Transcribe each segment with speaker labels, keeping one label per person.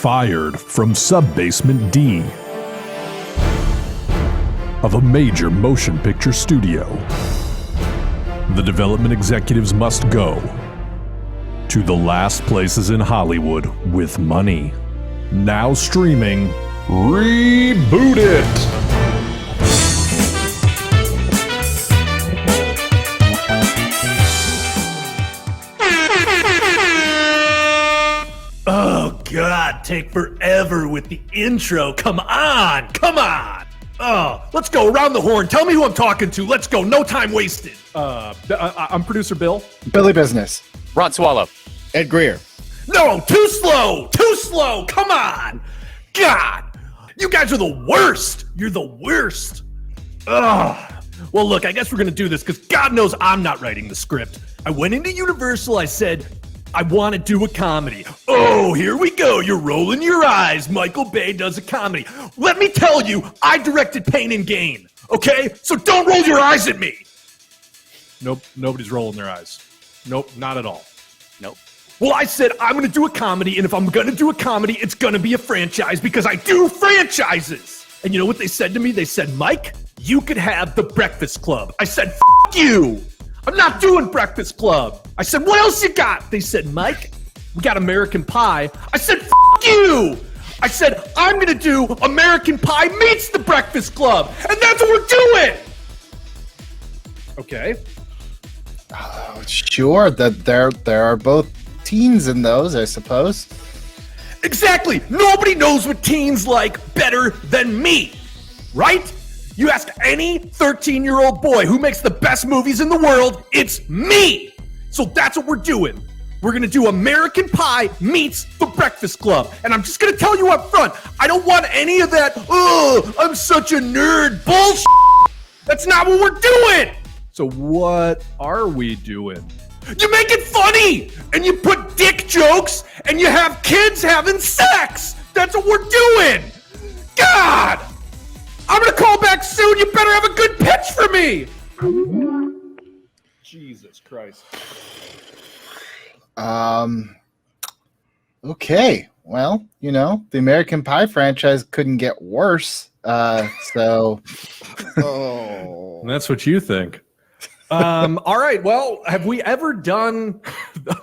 Speaker 1: fired from Sub-Basement D of a major motion picture studio. The development executives must go to the last places in Hollywood with money. Now streaming, Reboot It!
Speaker 2: Oh, God, take forever with the intro. Come on. Oh, let's go around the horn. Tell me who I'm talking to. Let's go. No time wasted.
Speaker 1: I'm producer Bill.
Speaker 3: Billy Business.
Speaker 4: Ron Swallow.
Speaker 5: Ed Greer.
Speaker 2: No, too slow. Come on. God, you guys are the worst. You're the worst. Ugh. Well, look, I guess we're going to do this because God knows I'm not writing the script. I went into Universal. I said, I want to do a comedy. Oh, here we go. You're rolling your eyes. Michael Bay does a comedy. Let me tell you, I directed Pain and Gain. Okay? So don't roll your eyes at me.
Speaker 1: Nope, nobody's rolling their eyes. Nope, not at all.
Speaker 4: Nope.
Speaker 2: Well, I said I'm going to do a comedy, and if I'm going to do a comedy, it's going to be a franchise because I do franchises. And you know what they said to me? They said, Mike, you could have The Breakfast Club. I said, F you. I'm not doing Breakfast Club. I said, what else you got? They said, Mike, we got American Pie. I said, F you. I said, I'm going to do American Pie meets The Breakfast Club. And that's what we're doing.
Speaker 1: Okay.
Speaker 3: Sure, that there are both teens in those, I suppose.
Speaker 2: Exactly. Nobody knows what teens like better than me. Right? You ask any 13-year-old boy who makes the best movies in the world, it's me. So that's what we're doing. We're going to do American Pie meets The Breakfast Club. And I'm just going to tell you up front, I don't want any of that, oh, I'm such a nerd bullshit. That's not what we're doing.
Speaker 1: So what are we doing?
Speaker 2: You make it funny, and you put dick jokes, and you have kids having sex. That's what we're doing. God! I'm going to call back soon. You better have a good pitch for me.
Speaker 1: Jesus Christ.
Speaker 3: Okay. Well, you know, the American Pie franchise couldn't get worse. So.
Speaker 5: Oh.
Speaker 1: That's what you think. All right. Well, have we ever done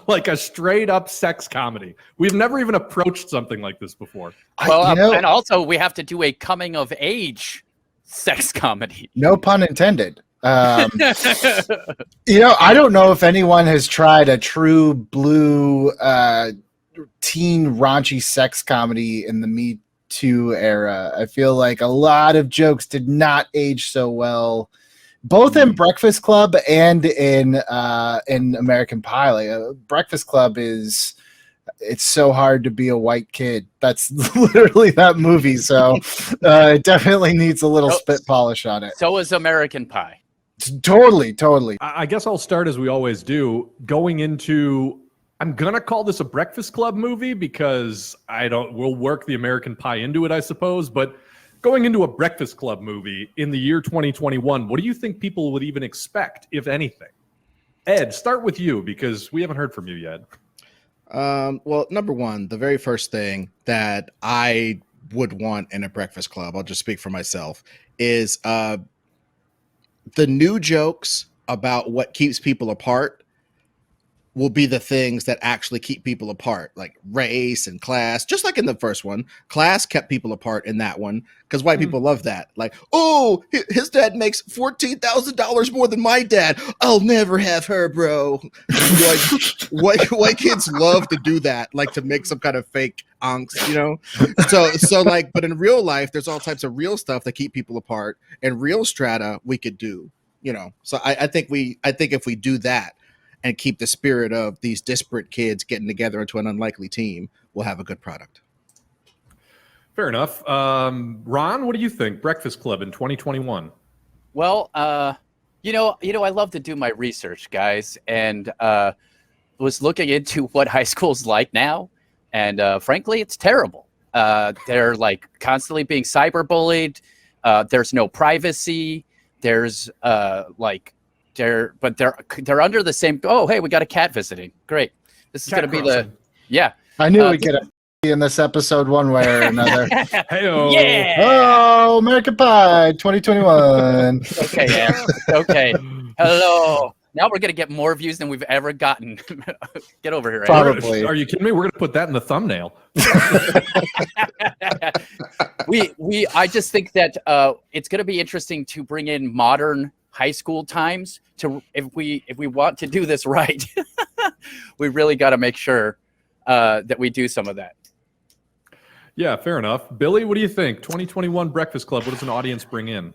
Speaker 1: like a straight up sex comedy? We've never even approached something like this before.
Speaker 4: Well, and also we have to do a coming of age sex comedy.
Speaker 3: No pun intended. I don't know if anyone has tried a true blue teen raunchy sex comedy in the Me Too era. I feel like a lot of jokes did not age so well. Both in Breakfast Club and in American Pie. Like, Breakfast Club it's so hard to be a white kid. That's literally that movie. So it definitely needs a little spit polish on it.
Speaker 4: So is American Pie.
Speaker 3: Totally.
Speaker 1: I guess I'll start as we always do, going into, I'm going to call this a Breakfast Club movie because we'll work the American Pie into it, I suppose. But going into a Breakfast Club movie in the year 2021, what do you think people would even expect, if anything? Ed, start with you because we haven't heard from you yet.
Speaker 5: Well, number one, the very first thing that I would want in a Breakfast Club, I'll just speak for myself, is the new jokes about what keeps people apart will be the things that actually keep people apart, like race and class. Just like in the first one, class kept people apart in that one because white people love that. Like, oh, his dad makes $14,000 more than my dad. I'll never have her, bro. Like, white kids love to do that, like to make some kind of fake angst, you know? So like, but in real life, there's all types of real stuff that keep people apart, and real strata we could do, you know? So I think if we do that, and keep the spirit of these disparate kids getting together into an unlikely team, we'll have a good product.
Speaker 1: Fair enough. Ron, what do you think? Breakfast Club in 2021.
Speaker 4: Well, I love to do my research, guys, and was looking into what high school's like now, and frankly, it's terrible. They're like constantly being cyberbullied. There's no privacy. There's they're under the same. Oh, hey, we got a cat visiting. Great. This is going to be
Speaker 1: crossing.
Speaker 3: I knew we'd get in this episode one way or another.
Speaker 1: Hey-o.
Speaker 4: Yeah.
Speaker 3: Oh, American Pie 2021.
Speaker 4: Okay, Ash. Okay. Hello. Now we're gonna get more views than we've ever gotten. Get over here, Ash.
Speaker 3: Probably.
Speaker 1: Are you kidding me? We're gonna put that in the thumbnail.
Speaker 4: I just think that it's going to be interesting to bring in modern high school times to if we want to do this right. We really got to make sure that we do some of that.
Speaker 1: Yeah, fair enough. Billy, what do you think? 2021 Breakfast Club. What does an audience bring in?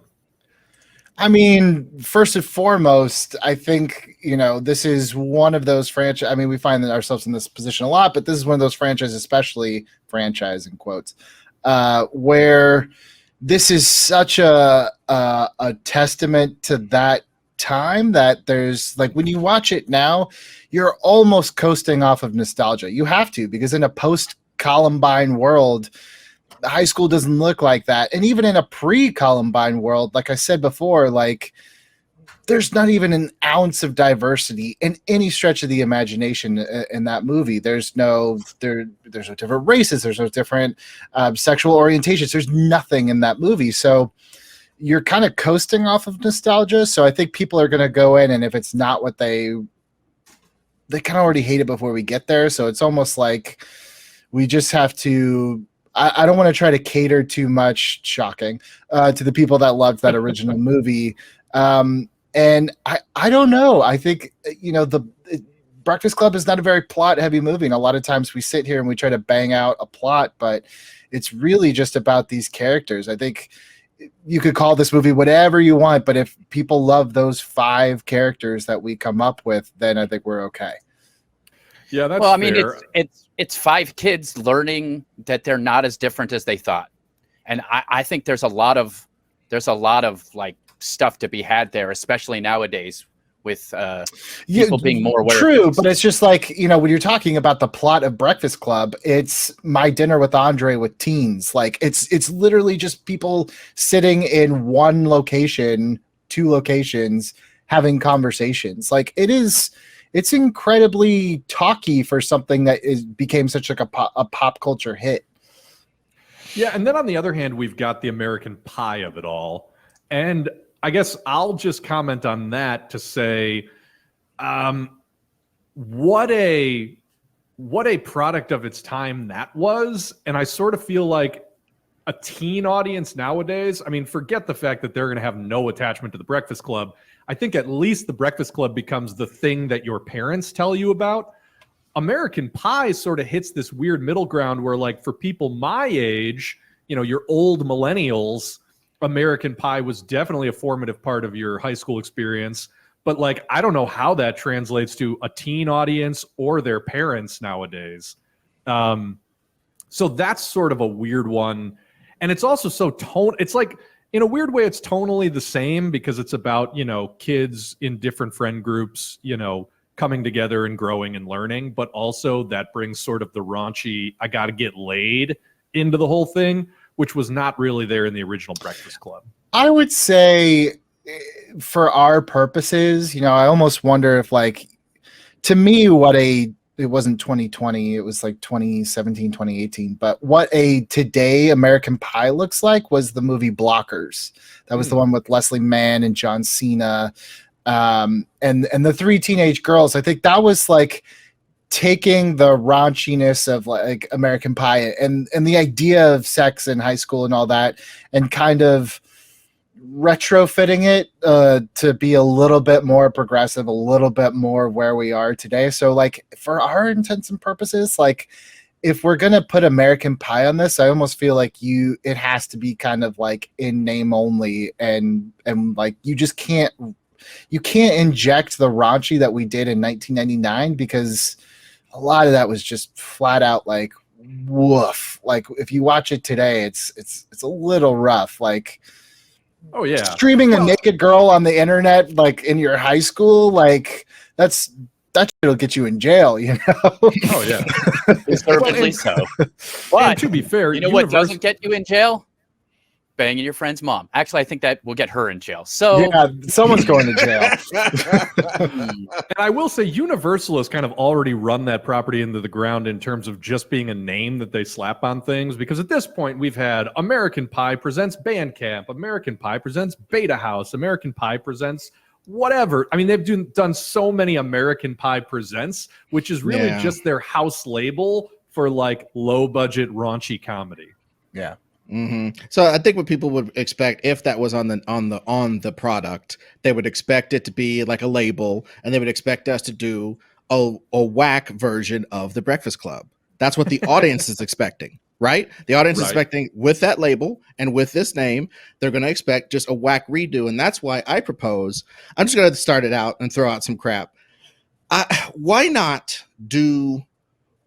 Speaker 3: I mean, first and foremost, I think, this is one of those franchise. I mean, we find ourselves in this position a lot, but this is one of those franchises, especially franchise in quotes, where this is such a testament to that time that there's like, when you watch it now, you're almost coasting off of nostalgia. You have to, because in a post-Columbine world, high school doesn't look like that. And even in a pre-Columbine world, like I said before, like there's not even an ounce of diversity in any stretch of the imagination in that movie. There's no different races. There's no different sexual orientations. There's nothing in that movie. So you're kind of coasting off of nostalgia. So I think people are going to go in, and if it's not what they kind of already hate it before we get there. So it's almost like we just have to, I don't want to try to cater too much, shocking, to the people that loved that original movie. And I don't know. I think, the Breakfast Club is not a very plot heavy movie. And a lot of times we sit here and we try to bang out a plot, but it's really just about these characters. I think you could call this movie whatever you want, but if people love those 5 characters that we come up with, then I think we're okay.
Speaker 1: Yeah, that's
Speaker 4: well. I mean,
Speaker 1: fair.
Speaker 4: it's 5 kids learning that they're not as different as they thought, and I think there's a lot of like stuff to be had there, especially nowadays with people being more aware.
Speaker 3: True, but it's just like, when you're talking about the plot of Breakfast Club, it's My Dinner with Andre with teens. Like it's literally just people sitting in one location, 2 locations, having conversations. Like it's incredibly talky for something that became such like a pop culture hit.
Speaker 1: Yeah, and then on the other hand, we've got the American Pie of it all. And I guess I'll just comment on that to say, what a product of its time that was. And I sort of feel like a teen audience nowadays, I mean, forget the fact that they're going to have no attachment to the Breakfast Club. I think at least the Breakfast Club becomes the thing that your parents tell you about. American Pie sort of hits this weird middle ground where, like, for people my age, your old millennials, American Pie was definitely a formative part of your high school experience. But, like, I don't know how that translates to a teen audience or their parents nowadays. So that's sort of a weird one. And it's also so it's like, in a weird way, it's tonally the same because it's about, kids in different friend groups, coming together and growing and learning. But also that brings sort of the raunchy, I got to get laid into the whole thing, which was not really there in the original Breakfast Club. I
Speaker 3: would say for our purposes, I almost wonder if, like, to me, it wasn't 2020, it was like 2017, 2018. But what a today American Pie looks like was the movie Blockers. That was the one with Leslie Mann and John Cena, and the 3 teenage girls. I think that was like taking the raunchiness of like American Pie and the idea of sex in high school and all that, and kind of retrofitting it to be a little bit more progressive, a little bit more where we are today. So, like, for our intents and purposes, like, if we're gonna put American Pie on this, I almost feel like it has to be kind of like in name only, and like you can't inject the raunchy that we did in 1999, because a lot of that was just flat out like woof. Like, if you watch it today, it's a little rough. Like,
Speaker 1: oh yeah,
Speaker 3: streaming a naked girl on the internet, like in your high school, like that shit'll get you in jail,
Speaker 1: Oh yeah,
Speaker 4: deservedly so. But
Speaker 1: to be fair,
Speaker 4: what doesn't get you in jail? banging your friend's mom. Actually, I think that will get her in jail. So
Speaker 3: Yeah, someone's going to jail.
Speaker 1: And I will say Universal has kind of already run that property into the ground in terms of just being a name that they slap on things, because at this point we've had American Pie presents Bandcamp, American Pie presents Beta House, American Pie presents whatever. I mean, they've done so many American Pie presents, which is really just their house label for like low budget raunchy comedy.
Speaker 3: Yeah.
Speaker 5: So I think what people would expect, if that was on the product, they would expect it to be like a label, and they would expect us to do a whack version of the Breakfast Club. That's what the audience is expecting, right? The audience is expecting, with that label and with this name, they're going to expect just a whack redo. And that's why I propose, I'm just going to start it out and throw out some crap. Why not do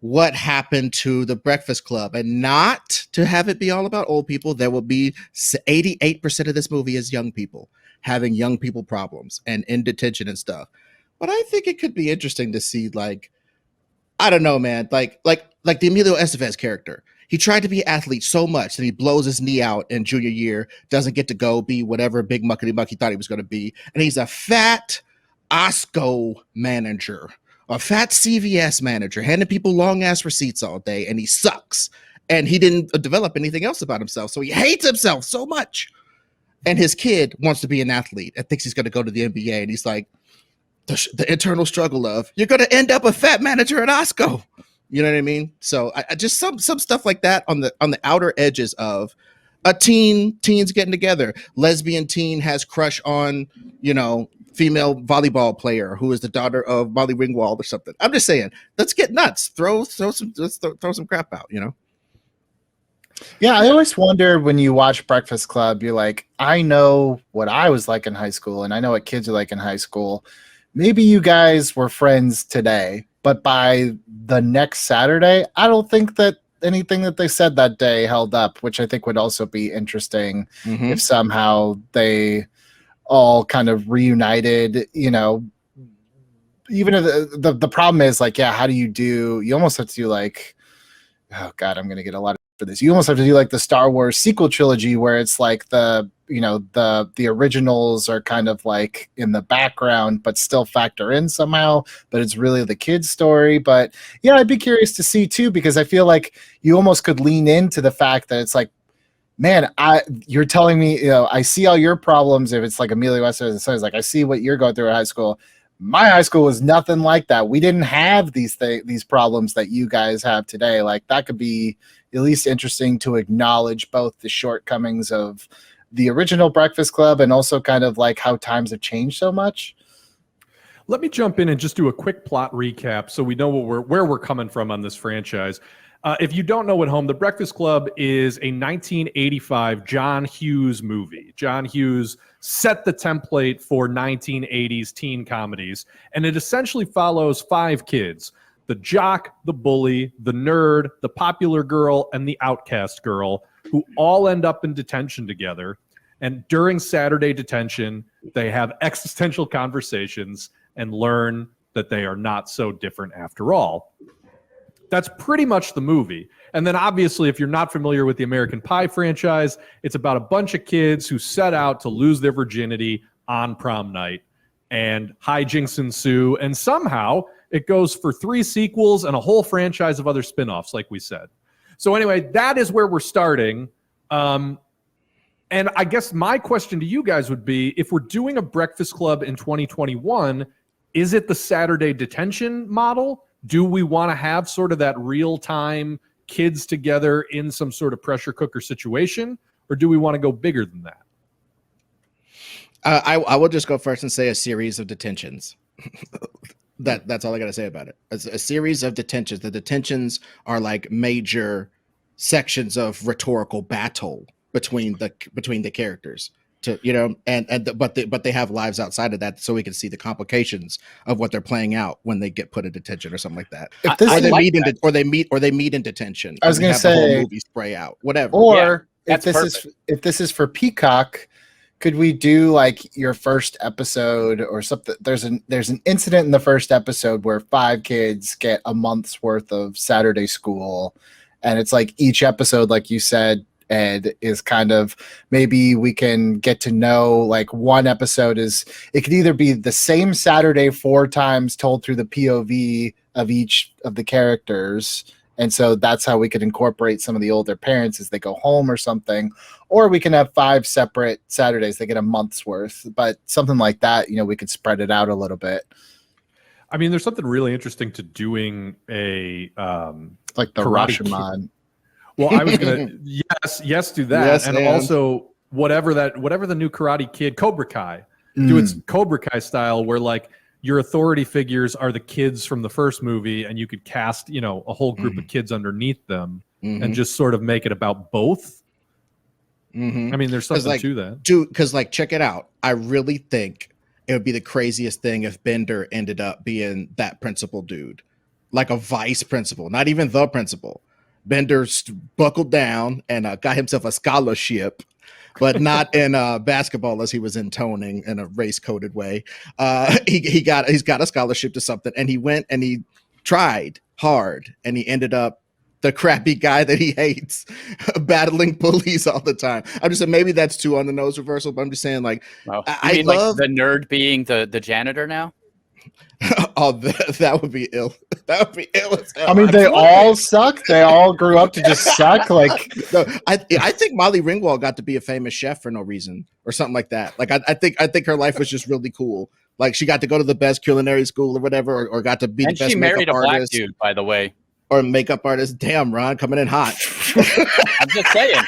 Speaker 5: what happened to the Breakfast Club, and not to have it be all about old people? There will be 88% of this movie is young people having young people problems and in detention and stuff. But I think it could be interesting to see, like, I don't know, man, like the Emilio Estevez character. He tried to be an athlete so much that he blows his knee out in junior year, doesn't get to go be whatever big muckety muck he thought he was going to be. And he's a fat Osco manager, a fat CVS manager, handing people long ass receipts all day, and he sucks. And he didn't develop anything else about himself, so he hates himself so much. And his kid wants to be an athlete and thinks he's going to go to the NBA, and he's like, the internal struggle of, you're going to end up a fat manager at Osco. You know what I mean? So I just some stuff like that on the outer edges of a teens getting together. Lesbian teen has crush on, female volleyball player who is the daughter of Molly Ringwald or something. I'm just saying, let's get nuts. Throw some crap out,
Speaker 3: Yeah, I always wonder when you watch Breakfast Club, you're like, I know what I was like in high school, and I know what kids are like in high school. Maybe you guys were friends today, but by the next Saturday, I don't think that anything that they said that day held up, which I think would also be interesting if somehow they all kind of reunited, even if the problem is like, how do you almost have to do like, oh God, I'm going to get a lot for this. You almost have to do like the Star Wars sequel trilogy where it's like the originals are kind of like in the background, but still factor in somehow, but it's really the kid's story. But yeah, I'd be curious to see too, because I feel like you almost could lean into the fact that it's like, man, you're telling me, I see all your problems. If it's like Emilio Estevez, it's like, I see what you're going through at high school. My high school was nothing like that. We didn't have these problems that you guys have today. Like, that could be at least interesting to acknowledge both the shortcomings of the original Breakfast Club and also kind of like how times have changed so much.
Speaker 1: Let me jump in and just do a quick plot recap so we know where we're coming from on this franchise. If you don't know at home, The Breakfast Club is a 1985 John Hughes movie. John Hughes set the template for 1980s teen comedies, and it essentially follows 5 kids: the jock, the bully, the nerd, the popular girl, and the outcast girl, who all end up in detention together. And during Saturday detention, they have existential conversations and learn that they are not so different after all. That's pretty much the movie. And then obviously, if you're not familiar with the American Pie franchise, it's about a bunch of kids who set out to lose their virginity on prom night, and hijinks ensue. And somehow it goes for 3 sequels and a whole franchise of other spinoffs, like we said. So anyway, that is where we're starting. And I guess my question to you guys would be, if we're doing a Breakfast Club in 2021, is it the Saturday detention model? Do we want to have sort of that real-time kids together in some sort of pressure cooker situation, or do we want to go bigger than that?
Speaker 5: I will just go first and say a series of detentions. That's all I got to say about it. It's a series of detentions. The detentions are like major sections of rhetorical battle between the characters. But they have lives outside of that, so we can see the complications of what they're playing out when they get put in detention or something like that. Or they meet in detention.
Speaker 3: I was going to say
Speaker 5: the whole movie spray out, whatever.
Speaker 3: Or if this is for Peacock, could we do like your first episode or something? There's an incident in the first episode where 5 kids get a month's worth of Saturday school, and it's like each episode, like you said, and is kind of, maybe we can get to know, like, one episode is, it could either be the same Saturday 4 times told through the POV of each of the characters, and so that's how we could incorporate some of the older parents as they go home or something. Or we can have 5 separate Saturdays. They get a month's worth, but something like that, we could spread it out a little bit.
Speaker 1: I mean, there's something really interesting to doing a
Speaker 3: Like the
Speaker 1: Karate
Speaker 3: Rashomon.
Speaker 1: well, I was gonna yes do that,
Speaker 5: Yes,
Speaker 1: and also whatever the new Karate Kid, Cobra Kai, do its Cobra Kai style, where like your authority figures are the kids from the first movie, and you could cast a whole group of kids underneath them, and just sort of make it about both. I mean, there's something to that.
Speaker 5: Dude, because like, check it out. I really think it would be the craziest thing if Bender ended up being that principal dude, like a vice principal, not even the principal. Bender buckled down and got himself a scholarship, but not in basketball as he was intoning in a race-coded way. He's got a scholarship to something, and he went and he tried hard, and he ended up the crappy guy that he hates, battling bullies all the time. I'm just saying, maybe that's too on the nose reversal, but I'm just saying, like,
Speaker 4: I mean, love like the nerd being the janitor now.
Speaker 5: Oh, that would be ill. That would be ill as hell.
Speaker 3: I mean, they all suck. They all grew up to just suck. Like,
Speaker 5: no, I think Molly Ringwald got to be a famous chef for no reason or something like that. Like, I think her life was just really cool. Like, she got to go to the best culinary school or whatever, or got to be the best
Speaker 4: she married
Speaker 5: makeup
Speaker 4: a black
Speaker 5: artist,
Speaker 4: dude, by the way,
Speaker 5: or makeup artist. Damn, Ron, coming in hot.
Speaker 4: I'm just saying.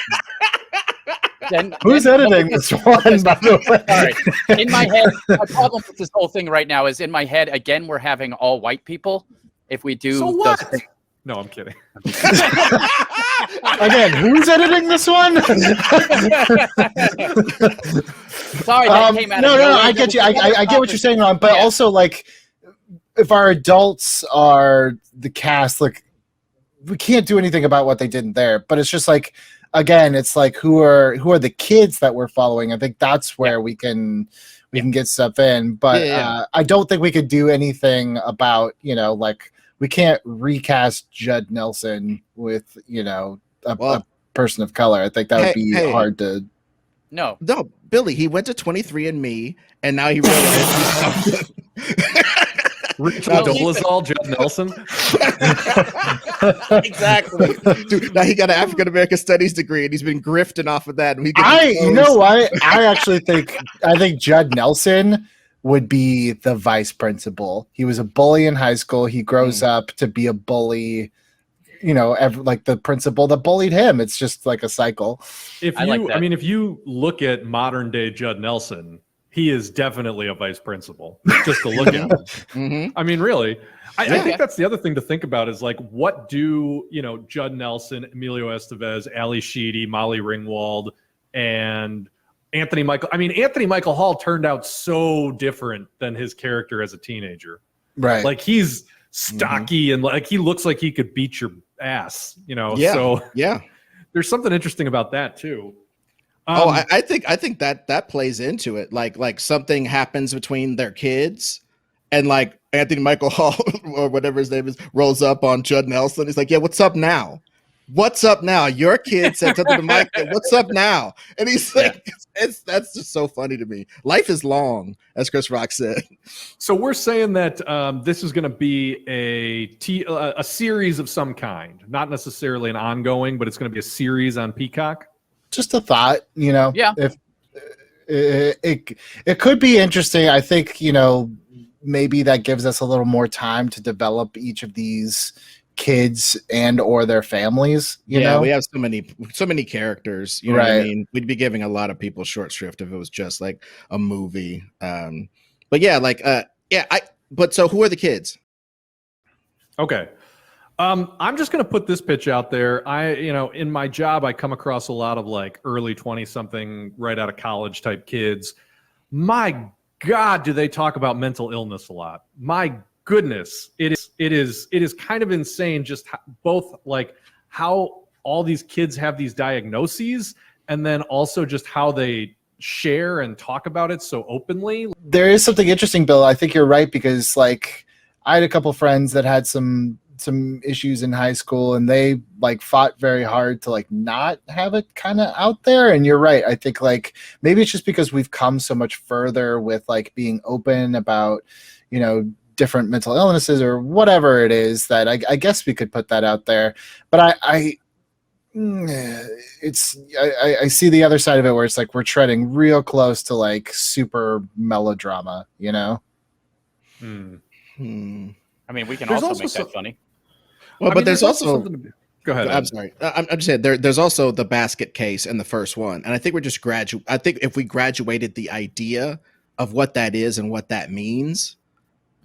Speaker 3: Who's editing this one, by the way?
Speaker 4: All right. In my head, my problem with this whole thing right now is, in my head, again, we're having all white people. If we do,
Speaker 1: So what? No, I'm kidding.
Speaker 3: Again, who's editing this one?
Speaker 4: Sorry, that came out
Speaker 3: no,
Speaker 4: of
Speaker 3: no,
Speaker 4: nowhere.
Speaker 3: I get you. I get what you're saying, Ron. But
Speaker 4: Yeah.
Speaker 3: also, like, if our adults are the cast, like, we can't do anything about what they did there. But it's just like, again, it's like, who are the kids that we're following? I think that's where we can get stuff in. But I don't think we could do anything about, like, we can't recast Judd Nelson with, a person of color. I think that would be hard to.
Speaker 4: No,
Speaker 5: Billy, he went to 23andMe, and now he realized he's something.
Speaker 1: Rachel Dolezal, Judd Nelson.
Speaker 5: Exactly. Dude, now he got an African American Studies degree, and he's been grifting off of that. And
Speaker 3: you know what? I actually think Judd Nelson would be the vice principal. He was a bully in high school. He grows up to be a bully. Like the principal that bullied him. It's just like a cycle.
Speaker 1: If you look at modern day Judd Nelson, he is definitely a vice principal. Just to look at him. I mean, really. I think that's the other thing to think about is, like, what do, Judd Nelson, Emilio Estevez, Ali Sheedy, Molly Ringwald, and Anthony Michael. I mean, Anthony Michael Hall turned out so different than his character as a teenager.
Speaker 3: Right.
Speaker 1: Like, he's stocky and like he looks like he could beat your ass,
Speaker 5: Yeah.
Speaker 1: So
Speaker 5: yeah.
Speaker 1: There's something interesting about that too.
Speaker 5: I think that plays into it. Like something happens between their kids, and like Anthony Michael Hall or whatever his name is rolls up on Judd Nelson. He's like, "Yeah, what's up now? What's up now? Your kid said something to my kid. What's up now?" And he's like, that's just so funny to me. Life is long, as Chris Rock said.
Speaker 1: So we're saying that this is going to be a series of some kind, not necessarily an ongoing, but it's going to be a series on Peacock.
Speaker 3: Just a thought,
Speaker 4: Yeah.
Speaker 3: If it could be interesting. I think, maybe that gives us a little more time to develop each of these kids and or their families. You know,
Speaker 5: we have so many characters. You know what I mean? We'd be giving a lot of people short shrift if it was just like a movie. But yeah, but so who are the kids?
Speaker 1: Okay. I'm just going to put this pitch out there. In my job, I come across a lot of like early 20-something, right out of college type kids. My God, do they talk about mental illness a lot? My goodness, it is kind of insane. Just both like how all these kids have these diagnoses, and then also just how they share and talk about it so openly.
Speaker 3: There is something interesting, Bill. I think you're right, because like I had a couple friends that had some some issues in high school, and they like fought very hard to like not have it kind of out there. And you're right. I think like maybe it's just because we've come so much further with like being open about, you know, different mental illnesses or whatever it is, that I guess we could put that out there. But I see the other side of it where it's like we're treading real close to like super melodrama, you know?
Speaker 4: I mean, we can
Speaker 1: There's
Speaker 4: also
Speaker 1: also
Speaker 4: make
Speaker 1: some-
Speaker 4: that funny.
Speaker 5: Well,
Speaker 1: I
Speaker 5: but
Speaker 1: mean,
Speaker 5: there's also
Speaker 1: something to be. Go ahead.
Speaker 5: I'm sorry. I'm just saying there's also the basket case in the first one, and I think we're just I think if we graduated the idea of what that is and what that means,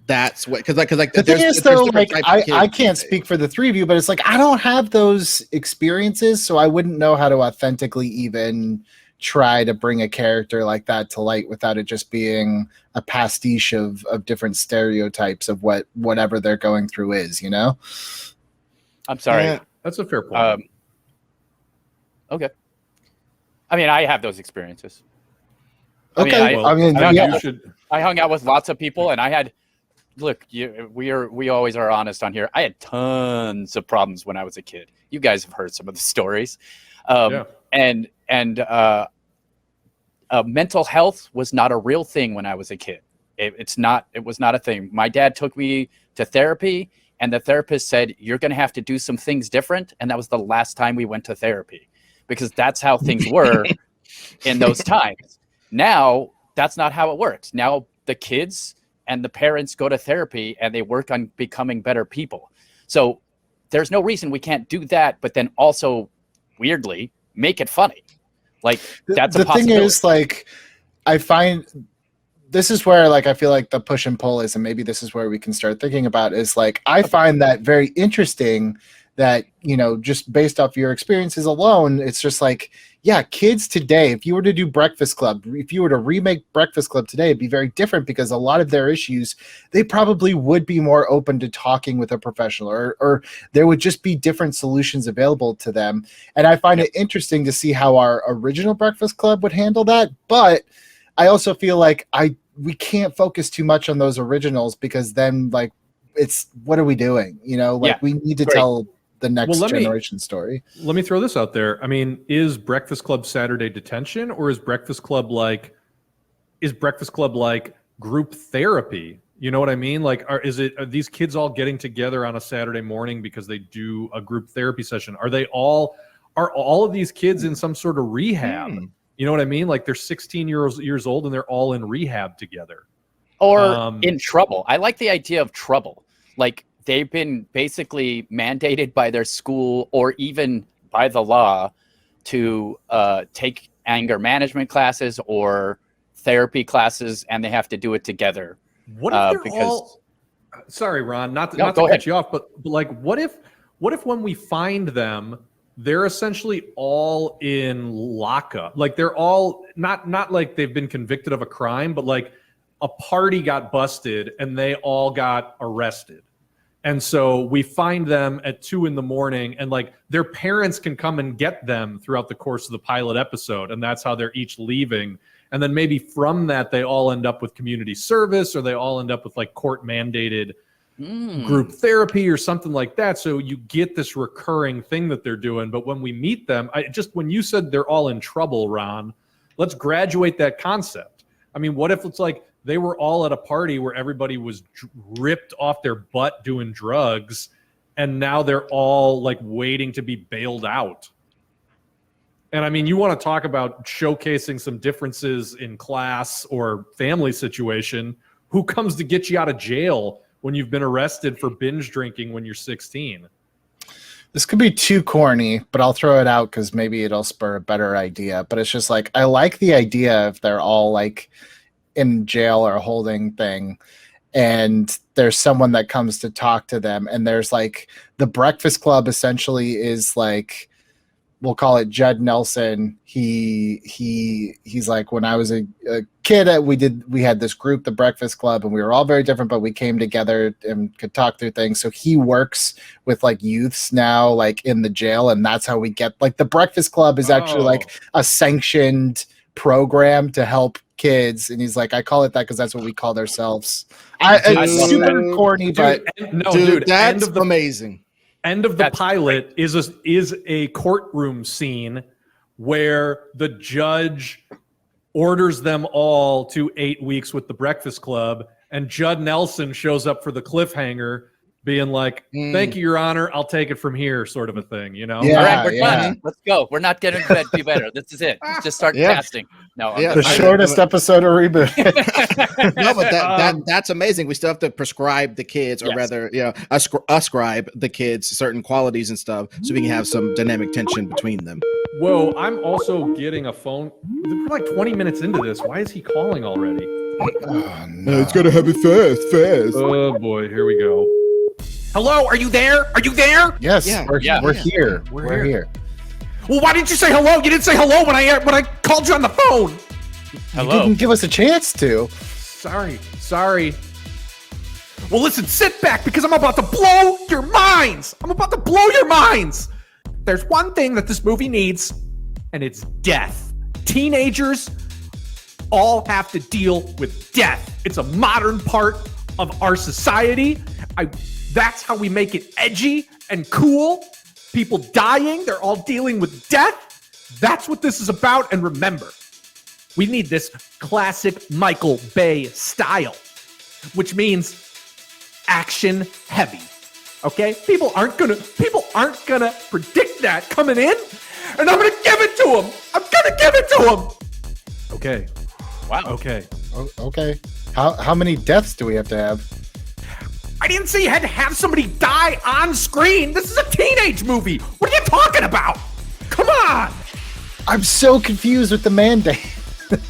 Speaker 5: that's what because like
Speaker 3: The thing
Speaker 5: there's
Speaker 3: is though,
Speaker 5: different
Speaker 3: like
Speaker 5: types of
Speaker 3: I
Speaker 5: kids.
Speaker 3: can't speak for the three of you, but it's like I don't have those experiences, so I wouldn't know how to authentically even try to bring a character like that to light without it just being a pastiche of different stereotypes of whatever they're going through is, you know?
Speaker 4: I'm sorry.
Speaker 5: Yeah.
Speaker 1: That's a fair point.
Speaker 4: Okay. I mean, I have those experiences.
Speaker 3: Okay.
Speaker 1: well,
Speaker 3: I mean,
Speaker 4: I
Speaker 3: yeah.
Speaker 1: you should.
Speaker 4: I hung out with lots of people, and I had. Look, we always are honest on here. I had tons of problems when I was a kid. You guys have heard some of the stories,
Speaker 1: Yeah.
Speaker 4: and mental health was not a real thing when I was a kid. It was not a thing. My dad took me to therapy, and the therapist said, "You're going to have to do some things different." And that was the last time we went to therapy, because that's how things were in those times. Now, that's not how it works. Now, the kids and the parents go to therapy, and they work on becoming better people. So there's no reason we can't do that, but then also, weirdly, make it funny. Like, that's a
Speaker 3: The thing
Speaker 4: possibility.
Speaker 3: is, like, I find this is where like I feel like the push and pull is, and maybe this is where we can start thinking about is like I find that very interesting that, you know, just based off your experiences alone, it's just like, yeah, kids today, if you were to do Breakfast Club, if you were to remake Breakfast Club today, it'd be very different because a lot of their issues, they probably would be more open to talking with a professional, or there would just be different solutions available to them. And I find it interesting to see how our original Breakfast Club would handle that. But I also feel like we can't focus too much on those originals because then like it's what are we doing? You know, like
Speaker 4: Yeah.
Speaker 3: we need to
Speaker 4: Great.
Speaker 3: tell the next
Speaker 1: Well, let me-
Speaker 3: generation story.
Speaker 1: Let me throw this out there. I mean, is Breakfast Club Saturday Detention, or is Breakfast Club like group therapy? You know what I mean? Like, are these kids all getting together on a Saturday morning because they do a group therapy session? Are all of these kids in some sort of rehab? You know what I mean? Like they're 16 years old and they're all in rehab together.
Speaker 4: Or in trouble. I like the idea of trouble. Like they've been basically mandated by their school or even by the law to take anger management classes or therapy classes, and they have to do it together.
Speaker 1: What if they're
Speaker 4: because
Speaker 1: all? Sorry, Ron, not to
Speaker 4: go
Speaker 1: cut
Speaker 4: ahead.
Speaker 1: you off, but like, what if when we find them, they're essentially all in lockup? Like they're all not like they've been convicted of a crime, but like a party got busted and they all got arrested. And so we find them at 2 a.m, and like their parents can come and get them throughout the course of the pilot episode. And that's how they're each leaving. And then maybe from that, they all end up with community service, or they all end up with like court mandated group therapy or something like that. So you get this recurring thing that they're doing. But when we meet them, when you said they're all in trouble, Ron, let's graduate that concept. I mean, what if it's like they were all at a party where everybody was ripped off their butt doing drugs, and now they're all like waiting to be bailed out? And I mean, you want to talk about showcasing some differences in class or family situation. Who comes to get you out of jail when you've been arrested for binge drinking when you're 16?
Speaker 3: This could be too corny, but I'll throw it out because maybe it'll spur a better idea. But it's just like, I like the idea if they're all like in jail or a holding thing, and there's someone that comes to talk to them, and there's like the Breakfast Club essentially is like, we'll call it Judd Nelson. He's like, when I was a kid, we had this group, the Breakfast Club, and we were all very different, but we came together and could talk through things. So he works with like youths now, like in the jail, and that's how we get like the Breakfast Club is actually like a sanctioned program to help kids, and he's like, I call it that because that's what we called ourselves.
Speaker 4: I
Speaker 3: It's
Speaker 4: love
Speaker 3: super
Speaker 4: that.
Speaker 3: corny, but
Speaker 5: That's amazing.
Speaker 1: End of the
Speaker 4: That's
Speaker 1: pilot is a courtroom scene where the judge orders them all to 8 weeks with the Breakfast Club, and Judd Nelson shows up for the cliffhanger, being like, "Thank you, Your Honor. I'll take it from here," sort of a thing, you know?
Speaker 3: Yeah.
Speaker 4: All right, we're done. Let's go. We're not getting to bed. Be better. This is it. Let's just start casting. No, I'm
Speaker 5: Yeah.
Speaker 3: the
Speaker 4: just-
Speaker 3: shortest episode of Reboot.
Speaker 5: No, but that's amazing. We still have to prescribe the kids, or
Speaker 4: Yes.
Speaker 5: rather, ascribe the kids certain qualities and stuff, so we can have some dynamic tension between them.
Speaker 1: Whoa, I'm also getting a phone. We're like 20 minutes into this. Why is he calling already?
Speaker 3: Oh, no.
Speaker 5: gotta have it fast.
Speaker 1: Oh boy, here we go.
Speaker 2: Hello, are you there? Are you there?
Speaker 3: Yes,
Speaker 5: Yeah.
Speaker 3: we're here.
Speaker 1: We're
Speaker 3: We're here.
Speaker 2: Well, why didn't you say hello? You didn't say hello when I called you on the phone.
Speaker 3: You
Speaker 4: Hello.
Speaker 3: didn't give us a chance to.
Speaker 1: Sorry.
Speaker 2: Well, listen, sit back because I'm about to blow your minds. There's one thing that this movie needs, and it's death. Teenagers all have to deal with death. It's a modern part of our society. That's how we make it edgy and cool. People dying, they're all dealing with death. That's what this is about. And remember, we need this classic Michael Bay style, which means action heavy. Okay? People aren't gonna predict that coming in, and I'm gonna give it to them.
Speaker 1: Okay.
Speaker 4: Wow.
Speaker 1: Okay.
Speaker 3: Oh, okay. How many deaths do we have to have?
Speaker 2: I didn't say you had to have somebody die on screen. This is a teenage movie. What are you talking about? Come on.
Speaker 3: I'm so confused with the mandate.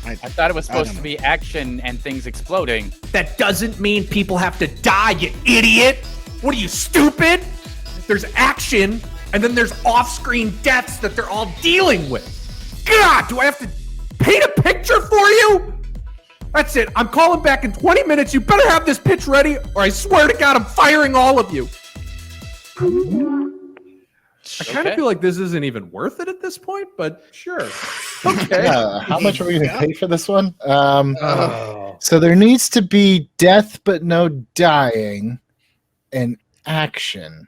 Speaker 4: I thought it was supposed to be action and things exploding.
Speaker 2: That doesn't mean people have to die, you idiot. What are you, stupid? There's action, and then there's off-screen deaths that they're all dealing with. God, do I have to paint a picture for you? That's it. I'm calling back in 20 minutes. You better have this pitch ready, or I swear to God, I'm firing all of you.
Speaker 1: I kind of
Speaker 4: Okay.
Speaker 1: feel like this isn't even worth it at this point, but sure. Okay.
Speaker 3: How much are we going to pay for this one?
Speaker 1: Oh.
Speaker 3: So there needs to be death, but no dying, and action.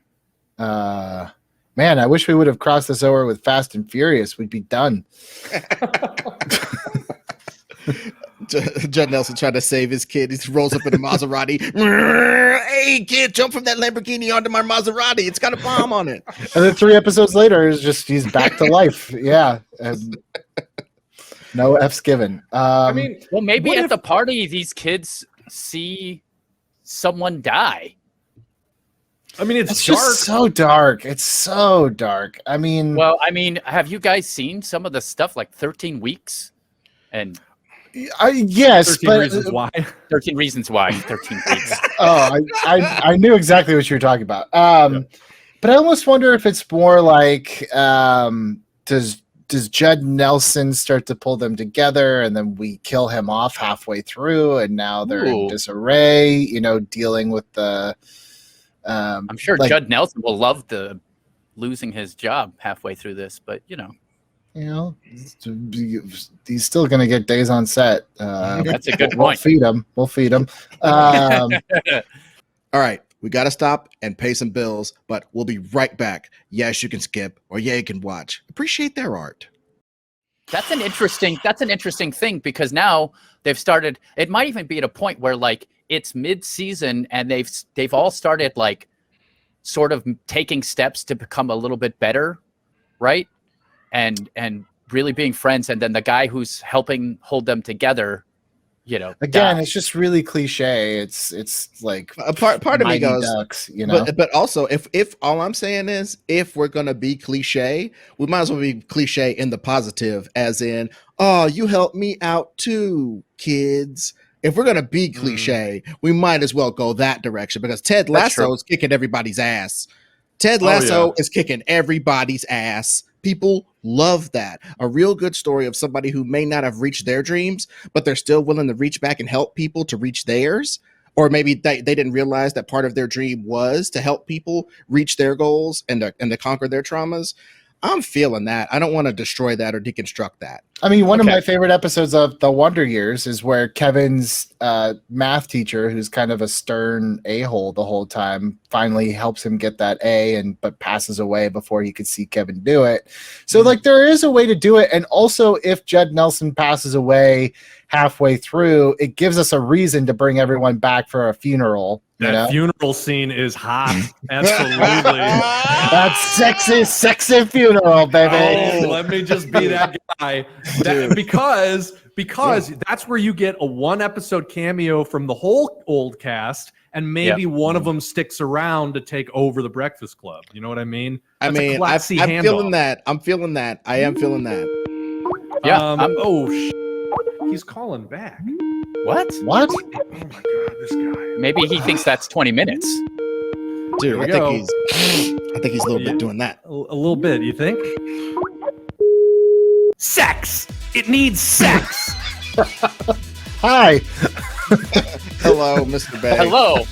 Speaker 3: Man, I wish we would have crossed this over with Fast and Furious. We'd be done.
Speaker 5: Judd Nelson trying to save his kid. He rolls up in a Maserati. Hey, kid, jump from that Lamborghini onto my Maserati. It's got a bomb on it.
Speaker 3: And then 3 episodes later, he's back to life. Yeah. And no F's given.
Speaker 1: I mean,
Speaker 4: Well, maybe
Speaker 1: what
Speaker 4: at
Speaker 1: if-
Speaker 4: the party, these kids see someone die.
Speaker 1: it's
Speaker 3: it's
Speaker 1: dark.
Speaker 3: just so dark. It's so dark. I mean,
Speaker 4: Well, I mean, have you guys seen some of the stuff like 13 Weeks and
Speaker 3: yes,
Speaker 1: 13
Speaker 3: but
Speaker 1: reasons why.
Speaker 4: 13 Reasons Why 13 Weeks?
Speaker 3: I knew exactly what you were talking about. But I almost wonder if it's more like does Judd Nelson start to pull them together, and then we kill him off halfway through, and now they're in
Speaker 4: Ooh.
Speaker 3: disarray, dealing with the
Speaker 4: I'm sure
Speaker 3: like-
Speaker 4: Judd Nelson will love the losing his job halfway through this, but
Speaker 3: he's still gonna get days on set.
Speaker 4: that's a good
Speaker 3: We'll
Speaker 4: point.
Speaker 3: feed him.
Speaker 5: All right, we got to stop and pay some bills, but we'll be right back. Yes, you can skip, or yeah, you can watch. Appreciate their art.
Speaker 4: That's an interesting thing, because now they've started. It might even be at a point where like it's mid-season and they've all started like sort of taking steps to become a little bit better, right? And really being friends, and then the guy who's helping hold them together,
Speaker 3: again,
Speaker 4: dies.
Speaker 3: it's just really cliche. It's like
Speaker 5: Part of me
Speaker 3: Mighty
Speaker 5: goes,
Speaker 3: Ducks,
Speaker 5: but also if all I'm saying is if we're gonna be cliche, we might as well be cliche in the positive, as in, oh, you helped me out too, kids. If we're gonna be cliche, we might as well go that direction, because Ted
Speaker 4: That's
Speaker 5: Lasso
Speaker 4: true.
Speaker 5: is kicking everybody's ass. Ted
Speaker 1: Oh,
Speaker 5: Lasso
Speaker 1: yeah.
Speaker 5: is kicking everybody's ass. People love that. A real good story of somebody who may not have reached their dreams, but they're still willing to reach back and help people to reach theirs. Or maybe they didn't realize that part of their dream was to help people reach their goals and to conquer their traumas. I'm feeling that. I don't want to destroy that or deconstruct that.
Speaker 3: I mean, one of
Speaker 4: Okay.
Speaker 3: my favorite episodes of The Wonder Years is where Kevin's math teacher, who's kind of a stern a-hole the whole time, finally helps him get that A, but passes away before he could see Kevin do it. So, like, there is a way to do it. And also, if Judd Nelson passes away halfway through, it gives us a reason to bring everyone back for a funeral.
Speaker 1: That funeral scene is hot. Absolutely.
Speaker 3: That's sexy funeral, baby.
Speaker 1: Oh, let me just be that guy. Because that's where you get a 1-episode cameo from the whole old cast, and maybe one of them sticks around to take over the Breakfast Club. You know what I mean?
Speaker 5: I'm
Speaker 1: That's a classy
Speaker 5: feeling
Speaker 1: handoff.
Speaker 5: that. I'm feeling that. I am feeling that.
Speaker 4: Yeah.
Speaker 1: He's calling back.
Speaker 4: What?
Speaker 3: What?
Speaker 1: Oh my god, this guy.
Speaker 4: Maybe he thinks that's 20 minutes.
Speaker 5: Dude,
Speaker 1: we
Speaker 5: I
Speaker 1: go.
Speaker 5: think he's a little bit doing that.
Speaker 1: A little bit, you think?
Speaker 2: Sex. It needs sex.
Speaker 3: Hi.
Speaker 5: Hello, Mr. Bay.
Speaker 4: Hello.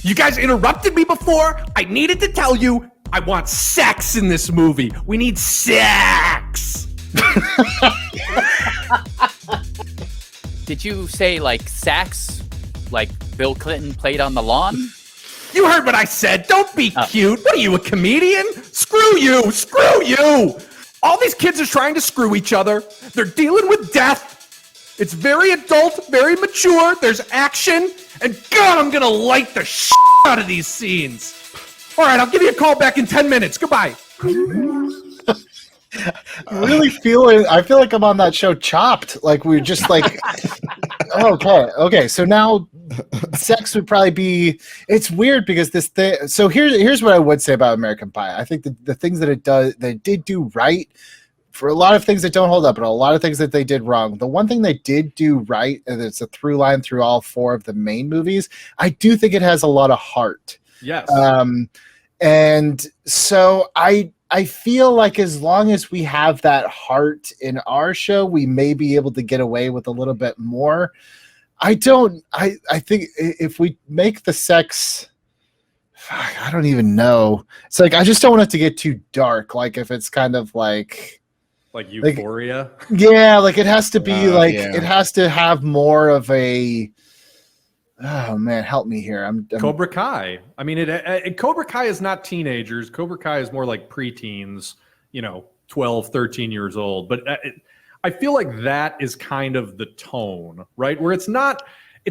Speaker 2: You guys interrupted me before. I needed to tell you I want sex in this movie. We need sex.
Speaker 4: Did you say like sax, like Bill Clinton played on the lawn?
Speaker 2: You heard what I said. Don't be cute. What are you, a comedian? Screw you. Screw you. All these kids are trying to screw each other. They're dealing with death. It's very adult, very mature. There's action. And God, I'm going to light the shit out of these scenes. All right, I'll give you a call back in 10 minutes. Goodbye.
Speaker 3: I feel like I'm on that show Chopped. Like we're just like, okay. So now sex would probably be, it's weird because this thing, so here's what I would say about American Pie. I think the things that it did do right, for a lot of things that don't hold up, but a lot of things that they did wrong. The one thing they did do right, and it's a through line through all 4 of the main movies, I do think it has a lot of heart.
Speaker 1: Yes.
Speaker 3: And so I feel like as long as we have that heart in our show, we may be able to get away with a little bit more. I think if we make the sex, I don't even know. It's like, I just don't want it to get too dark. Like if it's kind of like
Speaker 1: Euphoria.
Speaker 3: Yeah, like it has to be
Speaker 5: it
Speaker 3: has to have more of a, oh man, help me here. I'm
Speaker 1: Cobra Kai. I mean, Cobra Kai is not teenagers. Cobra Kai is more like preteens, 12, 13 years old. But I feel like that is kind of the tone, right? Where it's not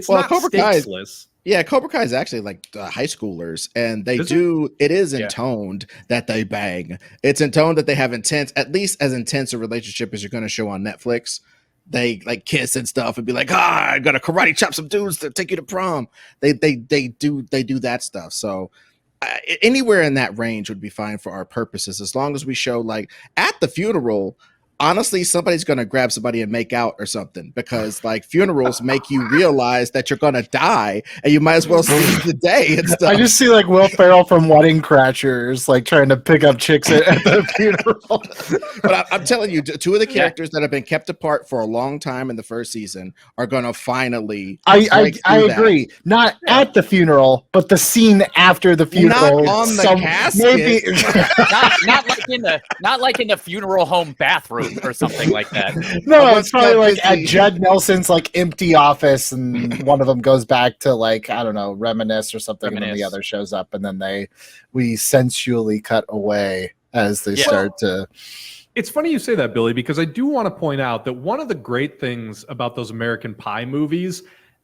Speaker 5: Cobra Kai,
Speaker 1: stakesless.
Speaker 5: yeah, Cobra Kai is actually like high schoolers, and it is intoned that they bang. It's intoned that they have intense, at least as intense a relationship as you're going to show on Netflix. They like kiss and stuff and be like, I gotta karate chop some dudes to take you to prom. They do that stuff. So anywhere in that range would be fine for our purposes, as long as we show, like, at the funeral, honestly, somebody's going to grab somebody and make out or something, because like funerals make you realize that you're going to die and you might as well seize the day and stuff.
Speaker 3: I just see like Will Ferrell from Wedding Crashers, like trying to pick up chicks at the funeral.
Speaker 5: But I'm telling you, 2 of the characters that have been kept apart for a long time in the first season are going to finally.
Speaker 3: I agree. Not at the funeral, but the scene after the funeral.
Speaker 5: Not on the casket.
Speaker 3: Maybe.
Speaker 4: not like in the funeral home bathroom or something like that.
Speaker 3: No, it's probably like at Judd Nelson's like empty office, and one of them goes back to like, I don't know, reminisce or something, and then the other shows up, and then we sensually cut away as they start to.
Speaker 1: It's funny you say that, Billy, because I do want to point out that one of the great things about those American Pie movies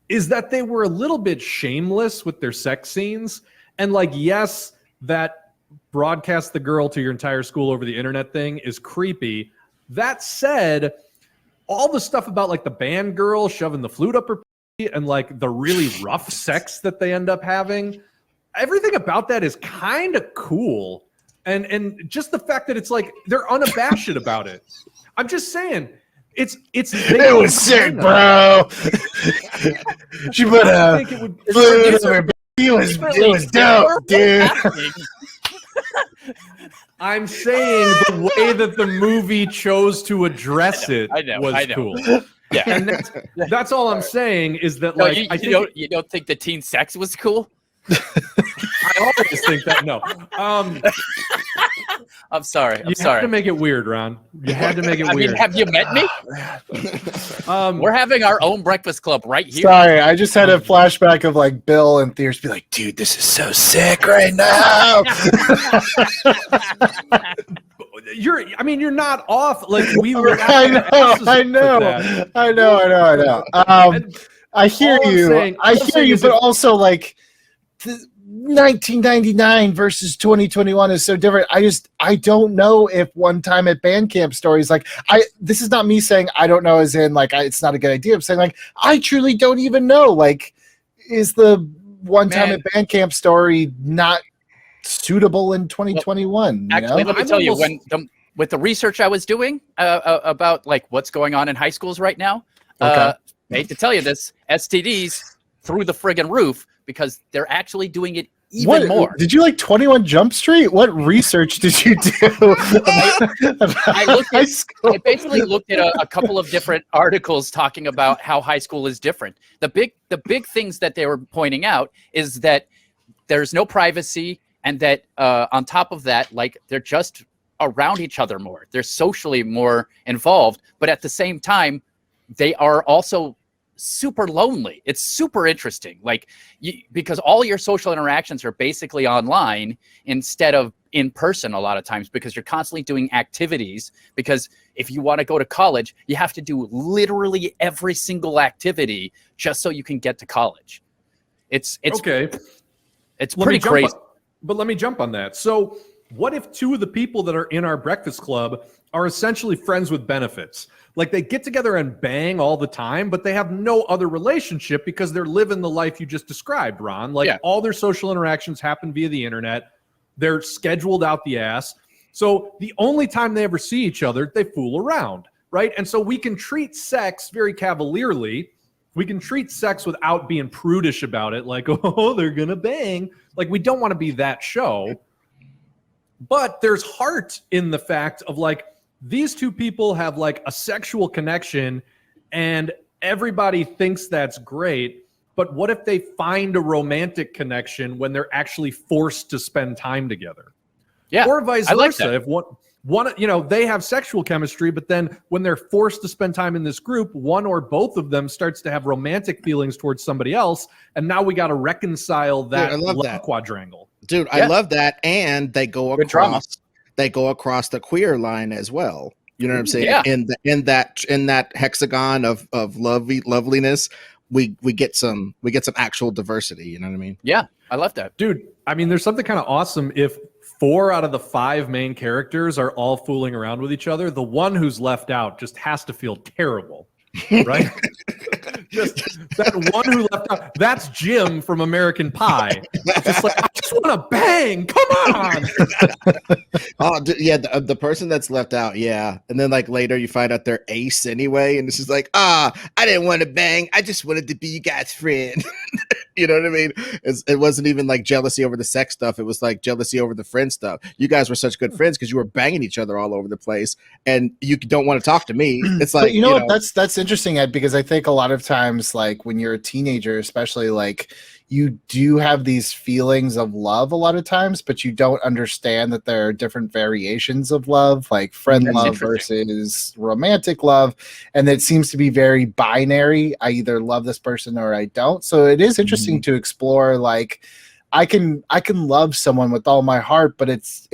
Speaker 1: is that they were a little bit shameless with their sex scenes. And like, yes, that broadcast the girl to your entire school over the internet thing is creepy. That said, all the stuff about like the band girl shoving the flute up her and like the really rough sex that they end up having, everything about that is kind of cool. And just the fact that it's like they're unabashed about it. I'm just saying, it
Speaker 3: was sick, bro. She put a flute over her. It was dope, dude.
Speaker 1: I'm saying the way that the movie chose to address it was cool.
Speaker 4: Yeah,
Speaker 1: and that's all I'm saying is that
Speaker 4: no,
Speaker 1: like
Speaker 4: you don't think the teen sex was cool?
Speaker 1: I always think that. No,
Speaker 4: I'm sorry. I'm
Speaker 1: You had
Speaker 4: sorry.
Speaker 1: to make it weird, Ron. You had to make it
Speaker 4: I
Speaker 1: weird.
Speaker 4: mean, have you met me? We're having our own breakfast club right here.
Speaker 3: Sorry, I just had a flashback of like Bill and Thier's be like, dude, this is so sick right now.
Speaker 1: You're not off. Like we were.
Speaker 3: I know. I hear
Speaker 1: All I'm
Speaker 3: you.
Speaker 1: saying- all
Speaker 3: I
Speaker 1: I'm
Speaker 3: hear
Speaker 1: saying
Speaker 3: you,
Speaker 1: is
Speaker 3: but
Speaker 1: if-
Speaker 3: also like 1999 versus 2021 is so different. I don't know if one time at band camp stories, like this is not me saying I don't know as in like it's not a good idea. I'm saying like I truly don't even know. Like, is the one time at band camp story not suitable in 2021?
Speaker 4: Actually, let me
Speaker 1: I'm
Speaker 4: tell you,
Speaker 1: almost-
Speaker 4: with the research I was doing about like what's going on in high schools right now, I hate to tell you this, STDs through the friggin' roof because they're actually doing it even more.
Speaker 3: Did you like 21 Jump Street? What research did you do?
Speaker 4: I basically looked at a couple of different articles talking about how high school is different. The big things that they were pointing out is that there's no privacy, and that on top of that, like they're just around each other more. They're socially more involved, but at the same time, they are also super lonely. It's super interesting, like because all your social interactions are basically online instead of in person a lot of times, because you're constantly doing activities. Because if you want to go to college, you have to do literally every single activity just so you can get to college. It's
Speaker 1: okay.
Speaker 4: It's pretty crazy.
Speaker 1: But let me jump on that. So what if two of the people that are in our breakfast club are essentially friends with benefits? Like they get together and bang all the time, but they have no other relationship because they're living the life you just described, Ron. Like all their social interactions happen via the internet. They're scheduled out the ass. So the only time they ever see each other, they fool around, right? And so we can treat sex very cavalierly. We can treat sex without being prudish about it. Like, oh, they're going to bang. Like we don't want to be that show. But there's heart in the fact of like, these two people have like a sexual connection and everybody thinks that's great. But what if they find a romantic connection when they're actually forced to spend time together?
Speaker 4: Yeah.
Speaker 1: Or vice
Speaker 4: I like
Speaker 1: versa.
Speaker 4: that.
Speaker 1: If one, they have sexual chemistry, but then when they're forced to spend time in this group, one or both of them starts to have romantic feelings towards somebody else. And now we got to reconcile that love quadrangle.
Speaker 5: Dude, I love that. And they go across the queer line as well. You know what I'm saying?
Speaker 4: Yeah.
Speaker 5: In that hexagon of loveliness, we get some actual diversity. You know what I mean?
Speaker 4: Yeah, I love that.
Speaker 1: Dude, I mean, there's something kind of awesome if 4 out of the 5 main characters are all fooling around with each other. The one who's left out just has to feel terrible, right? Just that one who left out. That's Jim from American Pie. Just like, I just want to bang. Come on.
Speaker 5: The person that's left out, yeah. And then like later you find out they're ace anyway, and this is like, I didn't want to bang. I just wanted to be you guys' friend. You know what I mean? It wasn't even like jealousy over the sex stuff. It was like jealousy over the friend stuff. You guys were such good friends because you were banging each other all over the place, and you don't want to talk to me. It's like,
Speaker 3: but you know what? That's interesting, Ed, because I think a lot of times, like when you're a teenager, especially, like you do have these feelings of love a lot of times, but you don't understand that there are different variations of love, like friend love versus romantic love. And it seems to be very binary. I either love this person or I don't. So it is interesting to explore, like I can love someone with all my heart, but it's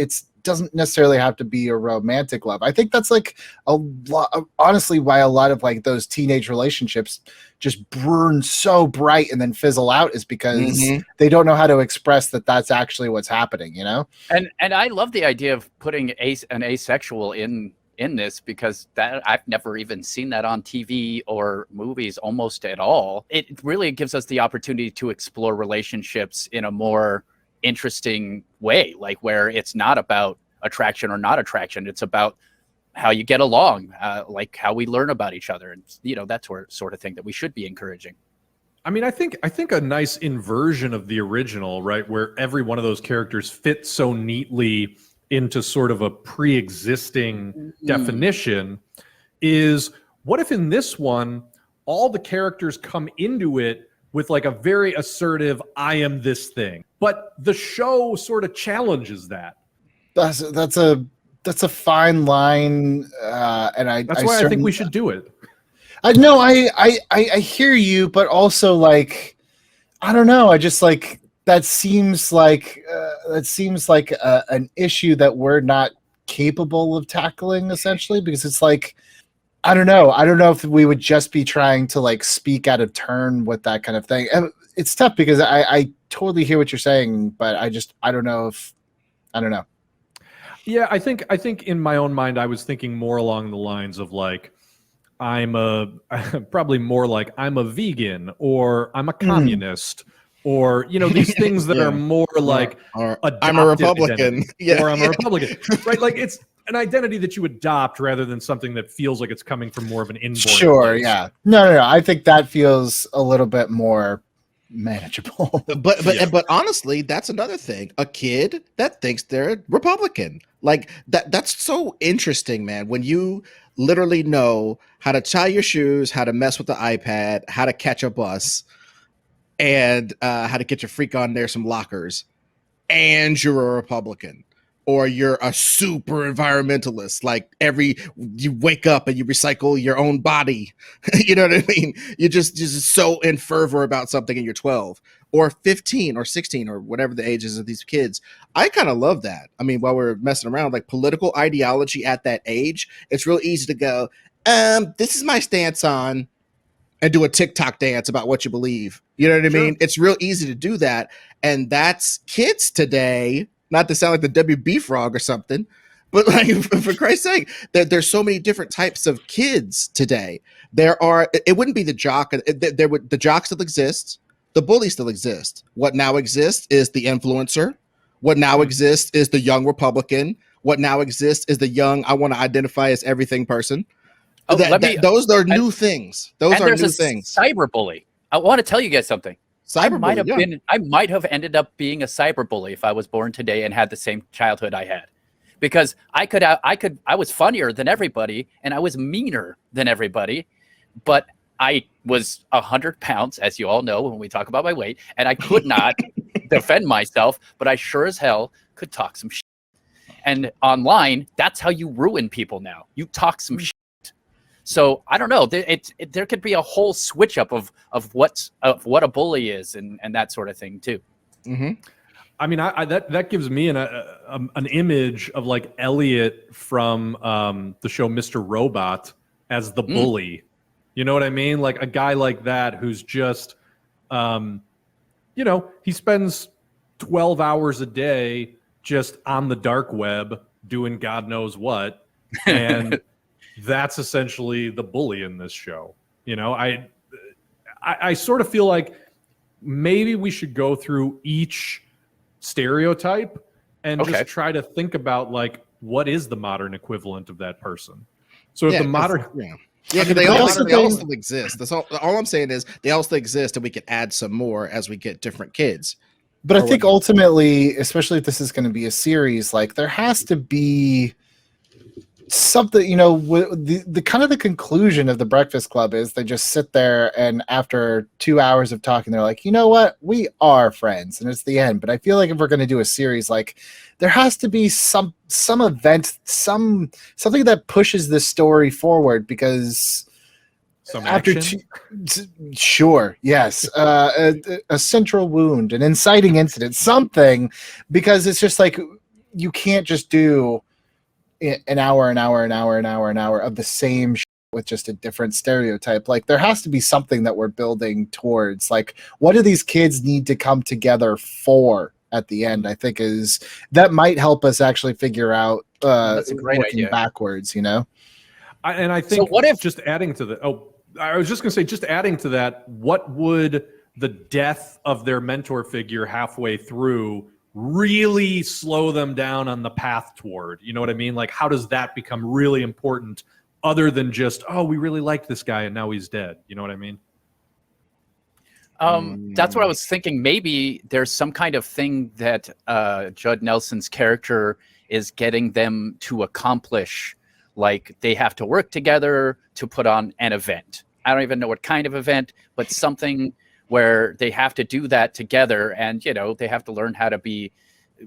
Speaker 3: doesn't necessarily have to be a romantic love. I think that's like a lot, honestly, why a lot of like those teenage relationships just burn so bright and then fizzle out, is because they don't know how to express that that's actually what's happening, you know?
Speaker 4: And I love the idea of putting an asexual in this, because that I've never even seen that on TV or movies almost at all. It really gives us the opportunity to explore relationships in a more interesting way, like where it's not about attraction or not attraction. It's about how you get along, like how we learn about each other, and that sort of thing that we should be encouraging.
Speaker 1: I mean, I think a nice inversion of the original, right, where every one of those characters fits so neatly into sort of a pre-existing definition, is what if in this one all the characters come into it with like a very assertive, I am this thing, but the show sort of challenges that.
Speaker 3: that's a fine line, and
Speaker 1: That's why I think we should do it.
Speaker 3: I hear you, but also like I don't know. I just like that seems like an issue that we're not capable of tackling essentially because it's like I don't know. I don't know if we would just be trying to like speak out of turn with that kind of thing. And it's tough because I totally hear what you're saying, but I don't know if I don't know.
Speaker 1: Yeah, I think in my own mind I was thinking more along the lines of like I'm a probably more like I'm a vegan or I'm a communist or these things that
Speaker 5: Yeah.
Speaker 1: are more like
Speaker 5: or I'm a
Speaker 1: adopted
Speaker 5: Republican.
Speaker 1: identity,
Speaker 5: Yeah.
Speaker 1: or I'm a Republican, right? Like it's an identity that you adopt rather than something that feels like it's coming from more of an inborn
Speaker 3: Sure,
Speaker 1: place.
Speaker 3: yeah. No. I think that feels a little bit more manageable.
Speaker 5: But honestly, that's another thing. A kid that thinks they're Republican. Like that's so interesting, man. When you literally know how to tie your shoes, how to mess with the iPad, how to catch a bus, and how to get your freak on there some lockers, and you're a Republican. Or you're a super environmentalist, like you wake up and you recycle your own body. You know what I mean? You're just so in fervor about something and you're 12 or 15 or 16 or whatever the ages of these kids. I kind of love that. I mean, while we're messing around, like political ideology at that age, it's real easy to go, this is my stance on, and do a TikTok dance about what you believe. You know what I mean? It's real easy to do that. And that's kids today, not to sound like the WB frog or something, but like for Christ's sake, there's so many different types of kids today. It wouldn't be the jock. The jock still exists. The bully still exists. What now exists is the influencer. What now exists is the young Republican. What now exists is the young, I want to identify as everything person. Those are new things. Those are new things.
Speaker 4: Cyberbully. I want to tell you guys something.
Speaker 5: I
Speaker 4: might have ended up being a cyberbully if I was born today and had the same childhood I had, because I was funnier than everybody and I was meaner than everybody, but I was 100 pounds, as you all know when we talk about my weight, and I could not defend myself, but I sure as hell could talk some shit. And online, that's how you ruin people now. You talk some shit. So I don't know. There could be a whole switch up of what a bully is and that sort of thing too.
Speaker 5: Mm-hmm.
Speaker 1: I mean, that gives me an image of like Elliot from the show Mr. Robot as the bully. You know what I mean? Like a guy like that who's just, he spends 12 hours a day just on the dark web doing God knows what, and that's essentially the bully in this show. I sort of feel like maybe we should go through each stereotype and just try to think about like what is the modern equivalent of that person. So if the modern
Speaker 5: because they all still exist. That's all I'm saying is they all still exist, and we can add some more as we get different kids.
Speaker 3: But I think ultimately, especially if this is going to be a series, like there has to be something, the kind of the conclusion of the Breakfast Club is they just sit there and after 2 hours of talking, they're like, you know what, we are friends, and it's the end. But I feel like if we're going to do a series, like there has to be some event, something that pushes this story forward, because sure, yes, a central wound, an inciting incident, something, because it's just like you can't just do an hour of the same with just a different stereotype. Like there has to be something that we're building towards. Like what do these kids need to come together for at the end? I think is that might help us actually figure out
Speaker 4: that's a great idea
Speaker 3: backwards,
Speaker 1: I think so what if just adding to the I was just gonna say, just adding to that, what would the death of their mentor figure halfway through really slow them down on the path toward, you know what I mean? Like, how does that become really important other than just, oh, we really liked this guy and now he's dead? You know what I mean?
Speaker 4: That's what I was thinking. Maybe there's some kind of thing that Judd Nelson's character is getting them to accomplish. Like they have to work together to put on an event. I don't even know what kind of event, but something where they have to do that together, and they have to learn how to be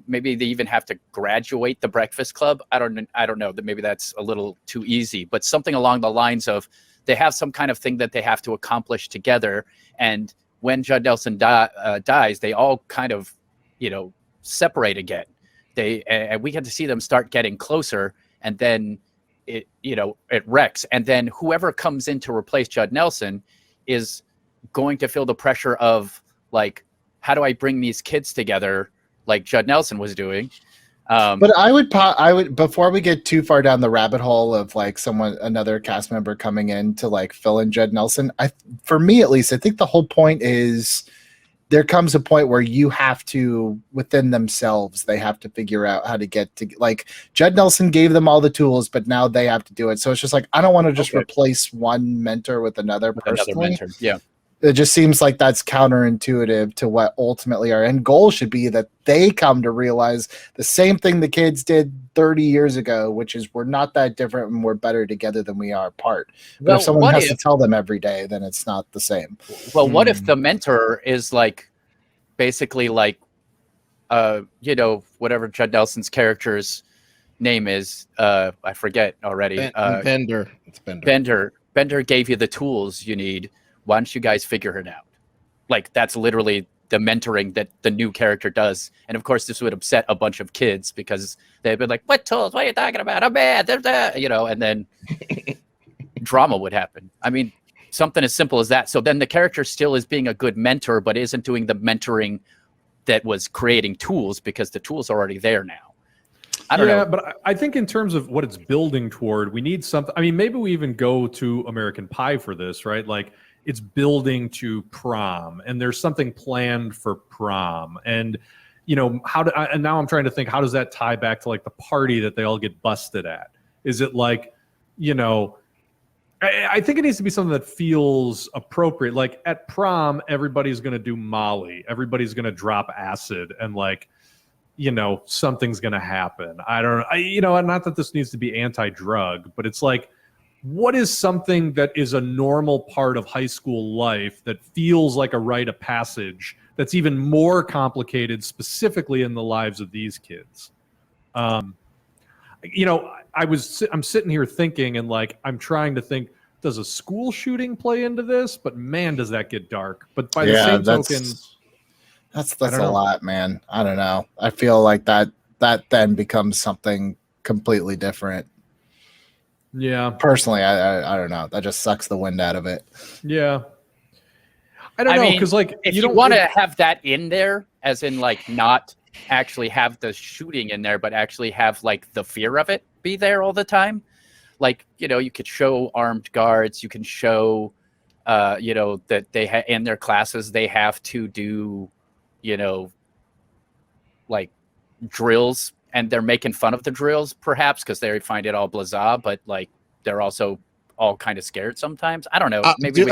Speaker 4: maybe they even have to graduate the Breakfast Club. I don't know, that maybe that's a little too easy, but something along the lines of they have some kind of thing that they have to accomplish together. And when Judd Nelson dies, they all kind of, separate again. And we get to see them start getting closer, and then it wrecks. And then whoever comes in to replace Judd Nelson is going to feel the pressure of like, how do I bring these kids together like Judd Nelson was doing?
Speaker 3: But I would before we get too far down the rabbit hole of like another cast member coming in to like fill in Judd Nelson, for me at least, I think the whole point is there comes a point where you have to, within themselves, they have to figure out how to get to, like, Judd Nelson gave them all the tools, but now they have to do it. So it's just like, I don't want to just replace one mentor with another personally.
Speaker 4: Yeah.
Speaker 3: It just seems like that's counterintuitive to what ultimately our end goal should be, that they come to realize the same thing the kids did 30 years ago, which is we're not that different and we're better together than we are apart. But if someone has to tell them every day, then it's not the same.
Speaker 4: Well, what if the mentor is like, basically like, whatever Judd Nelson's character's name is, I forget already.
Speaker 5: Bender. It's Bender.
Speaker 4: Bender gave you the tools you need. Why don't you guys figure it out? Like, that's literally the mentoring that the new character does. And of course, this would upset a bunch of kids because they'd been like, what tools? What are you talking about? I'm bad. There's that, and then drama would happen. I mean, something as simple as that. So then the character still is being a good mentor, but isn't doing the mentoring that was creating tools because the tools are already there now. I don't know.
Speaker 1: Yeah, but I think in terms of what it's building toward, we need something. I mean, maybe we even go to American Pie for this, right? Like, it's building to prom, and there's something planned for prom, and and now I'm trying to think, how does that tie back to like the party that they all get busted at? Is it like, I think it needs to be something that feels appropriate. Like at prom, everybody's going to do Molly, everybody's going to drop acid, and like, something's going to happen. I don't know. Not that this needs to be anti-drug, but it's like, what is something that is a normal part of high school life that feels like a rite of passage that's even more complicated specifically in the lives of these kids? I'm sitting here thinking, and like, I'm trying to think, does a school shooting play into this? But man, does that get dark. But by the same token,
Speaker 3: that's a lot, man. I don't know. I feel like that then becomes something completely different.
Speaker 1: Yeah.
Speaker 3: Personally, I don't know. That just sucks the wind out of it.
Speaker 1: Yeah. I don't know, because like,
Speaker 4: if you want to have that in there, as in like not actually have the shooting in there, but actually have like the fear of it be there all the time. Like, you could show armed guards. You can show, that they in their classes they have to do, like drills. And they're making fun of the drills, perhaps, because they find it all blah, but like they're also all kind of scared sometimes. I don't know. Maybe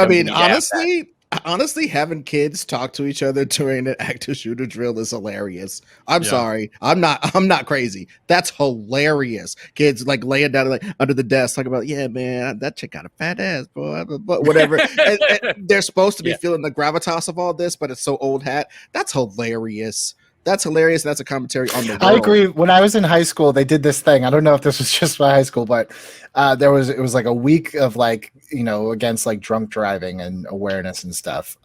Speaker 5: honestly, having kids talk to each other during an active shooter drill is hilarious. I'm sorry, I'm not crazy. That's hilarious. Kids like laying down like under the desk, talking about, yeah, man, that chick got a fat ass, boy, but whatever. and they're supposed to be feeling the gravitas of all this, but it's so old hat. That's hilarious. That's hilarious. That's a commentary on the world.
Speaker 3: I agree. When I was in high school, they did this thing. I don't know if this was just my high school, but it was like a week of like, against like drunk driving and awareness and stuff.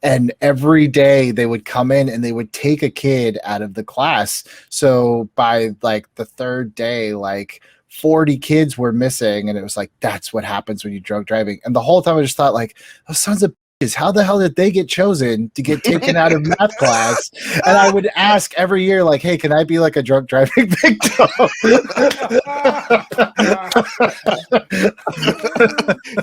Speaker 3: And every day they would come in and they would take a kid out of the class. So by like the third day, like 40 kids were missing. And it was like, that's what happens when you drunk driving. And the whole time I just thought like, those sons of is how the hell did they get chosen to get taken out of math class? And I would ask every year, like, hey, can I be like a drunk driving victim?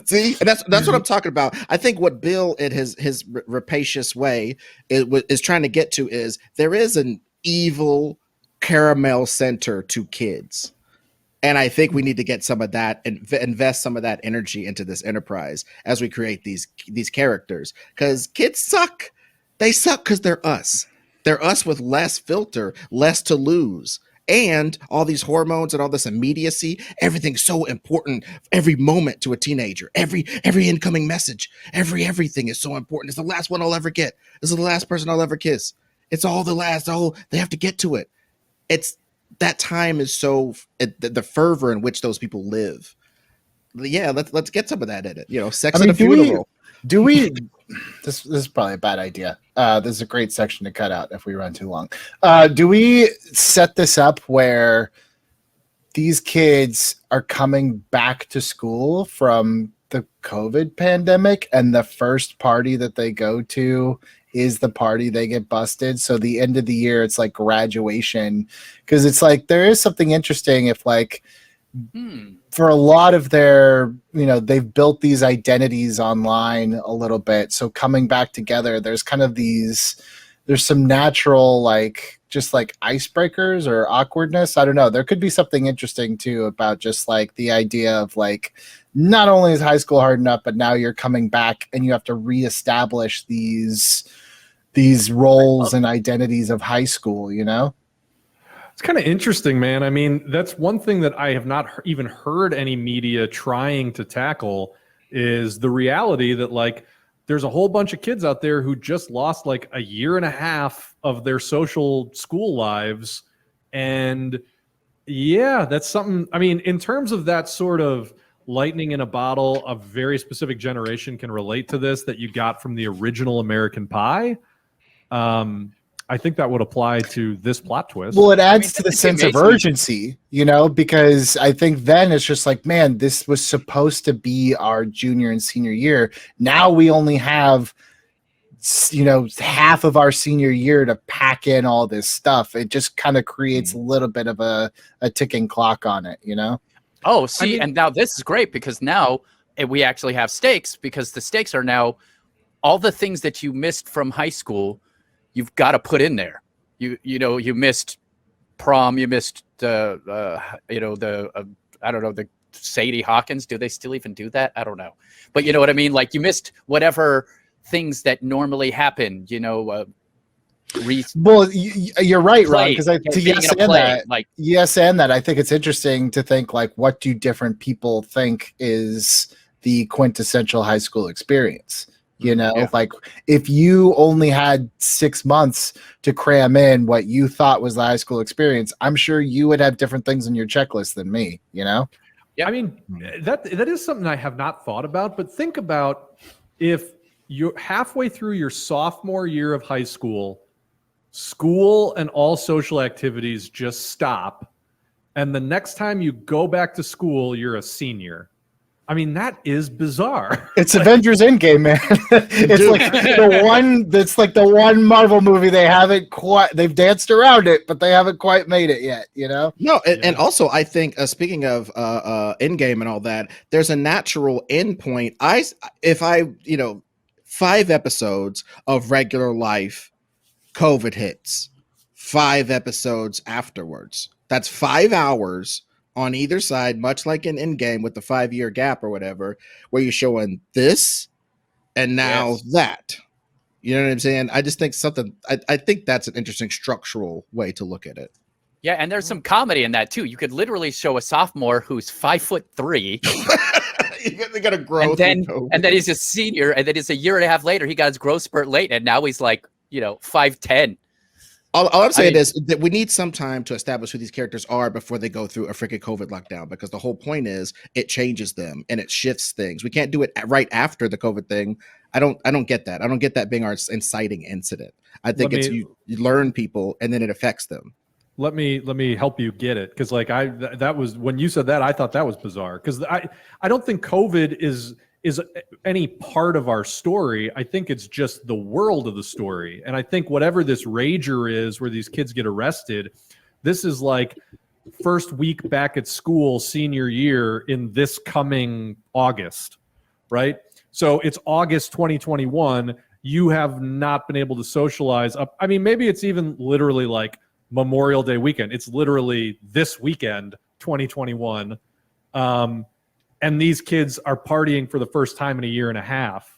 Speaker 5: See, and that's what I'm talking about. I think what Bill in his rapacious way is trying to get to is there is an evil caramel center to kids. And I think we need to get some of that and invest some of that energy into this enterprise as we create these characters. Because kids suck. They suck because they're us. They're us with less filter, less to lose. And all these hormones and all this immediacy, everything's so important. Every moment to a teenager, every incoming message, everything is so important. It's the last one I'll ever get. This is the last person I'll ever kiss. It's all the last. Oh, they have to get to it. it's that time is so the fervor in which those people live. Yeah, let's get some of that in it. You know, sex at a funeral.
Speaker 3: Do we? This is probably a bad idea. This is a great section to cut out if we run too long. Do we set this up where these kids are coming back to school from the COVID pandemic, and the first party that they go to is the party they get busted? So the end of the year, it's like graduation, because it's like there is something interesting if like. For a lot of their, they've built these identities online a little bit. So coming back together, there's kind of there's some natural, like, just like icebreakers or awkwardness. I don't know. There could be something interesting too about just like the idea of like, not only is high school hard enough, but now you're coming back and you have to reestablish these roles and identities of high school,
Speaker 1: It's kind of interesting, man. I mean, that's one thing that I have not even heard any media trying to tackle is the reality that like there's a whole bunch of kids out there who just lost like a year and a half of their social school lives. And yeah, that's something. I mean, in terms of that sort of lightning in a bottle, a very specific generation can relate to this that you got from the original American Pie. I think that would apply to this plot twist.
Speaker 3: Well, it adds to the sense of urgency, because I think then it's just like, man, this was supposed to be our junior and senior year. Now we only have, half of our senior year to pack in all this stuff. It just kind of creates a little bit of a ticking clock on it,
Speaker 4: Oh, see, and now this is great because now we actually have stakes, because the stakes are now all the things that you missed from high school. You've got to put in there. You missed prom. You missed I don't know, the Sadie Hawkins. Do they still even do that? I don't know. But you know what I mean? Like you missed whatever things that normally happen,
Speaker 3: well, you're right, Ron, because yes and that I think it's interesting to think like, what do different people think is the quintessential high school experience? Like if you only had 6 months to cram in what you thought was the high school experience, I'm sure you would have different things on your checklist than me,
Speaker 1: Yeah, I mean, that is something I have not thought about, but think about if you're halfway through your sophomore year of high school, school and all social activities just stop, and the next time you go back to school, you're a senior. I mean, that is bizarre.
Speaker 3: It's Avengers Endgame, man. It's like the one Marvel movie they've danced around it, but they haven't quite made it yet,
Speaker 5: No, and also I think speaking of Endgame and all that, there's a natural end point. If 5 episodes of regular life, COVID hits, 5 episodes afterwards. That's 5 hours on either side, much like an Endgame with the 5-year gap or whatever, where you're showing this and now that. You know what I'm saying? I just think I think that's an interesting structural way to look at it.
Speaker 4: Yeah, and there's some comedy in that too. You could literally show a sophomore who's 5'3".
Speaker 5: They got to grow.
Speaker 4: And then he's a senior, and then it's a year and a half later, he got his growth spurt late, and now he's like, 5'10".
Speaker 5: All I'm saying is that we need some time to establish who these characters are before they go through a freaking COVID lockdown, because the whole point is it changes them and it shifts things. We can't do it right after the COVID thing. I don't get that. I don't get that being our inciting incident. I think you learn people and then it affects them.
Speaker 1: Let me help you get it, because like that was when you said that, I thought that was bizarre, because I don't think COVID is any part of our story. I think it's just the world of the story. And I think whatever this rager is where these kids get arrested, this is like first week back at school, senior year in this coming August, right? So it's August 2021. You have not been able to socialize up. I mean, maybe it's even literally like Memorial Day weekend. It's literally this weekend, 2021. And these kids are partying for the first time in a year and a half.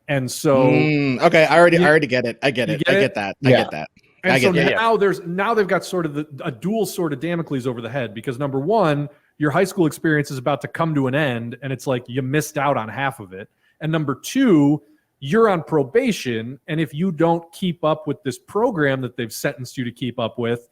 Speaker 1: And so
Speaker 5: okay, I already get it. I get it. I get that. I get that.
Speaker 1: And so now they've got sort of a dual sword of Damocles over the head, because number one, your high school experience is about to come to an end, and it's like you missed out on half of it. And number two, you're on probation, and if you don't keep up with this program that they've sentenced you to keep up with,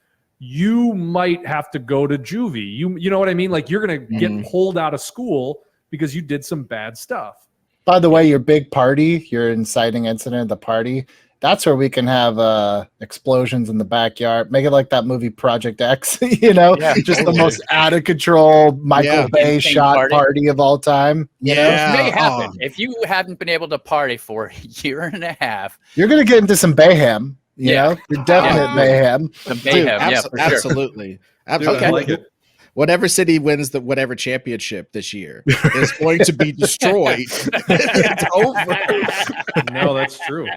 Speaker 1: you might have to go to juvie. You know what I mean? Like you're going to get pulled out of school because you did some bad stuff.
Speaker 3: By the way, your big party, your inciting incident at the party, that's where we can have explosions in the backyard. Make it like that movie Project X, you know, just the most out of control Michael Bay
Speaker 4: Insane
Speaker 3: shot party of all time. You know?
Speaker 4: Which may happen if you haven't been able to party for a year and a half.
Speaker 3: You're going to get into some mayhem. You know, the definite mayhem.
Speaker 4: Some mayhem,
Speaker 5: Dude, absolutely. Absolutely.
Speaker 1: Dude, I like it.
Speaker 5: Whatever city wins the whatever championship this year is going to be destroyed. It's over.
Speaker 1: No, that's true.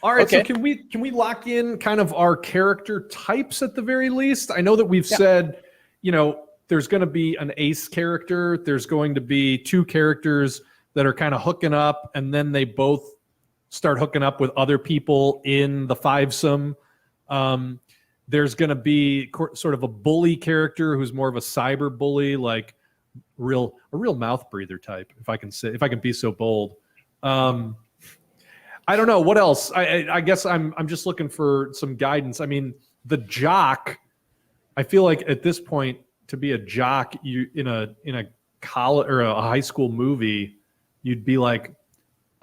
Speaker 1: All right, so can we lock in kind of our character types at the very least? I know that we've said, you know, there's going to be an ace character. There's going to be two characters that are kind of hooking up, and then they both start hooking up with other people in the fivesome. There's going to be sort of a bully character who's more of a cyber bully, like a real mouth breather type, if I can be so bold. I don't know what else. I guess I'm just looking for some guidance. I mean, the jock. I feel like at this point, to be a jock, you in a college or a high school movie, you'd be like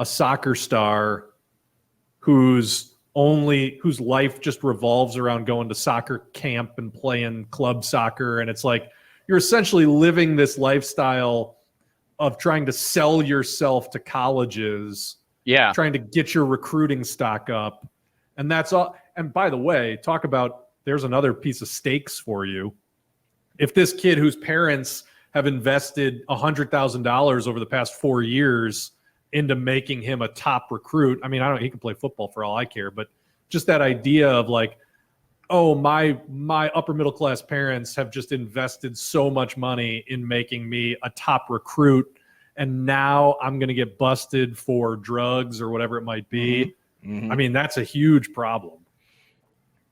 Speaker 1: a soccer star whose life just revolves around going to soccer camp and playing club soccer. And it's like you're essentially living this lifestyle of trying to sell yourself to colleges, trying to get your recruiting stock up. And that's all. And by the way, talk about, there's another piece of stakes for you. If this kid whose parents have invested $100,000 over the past 4 years into making him a top recruit. I mean, he can play football for all I care, but just that idea of like, oh, my upper middle class parents have just invested so much money in making me a top recruit, and now I'm going to get busted for drugs or whatever it might be. I mean, that's a huge problem.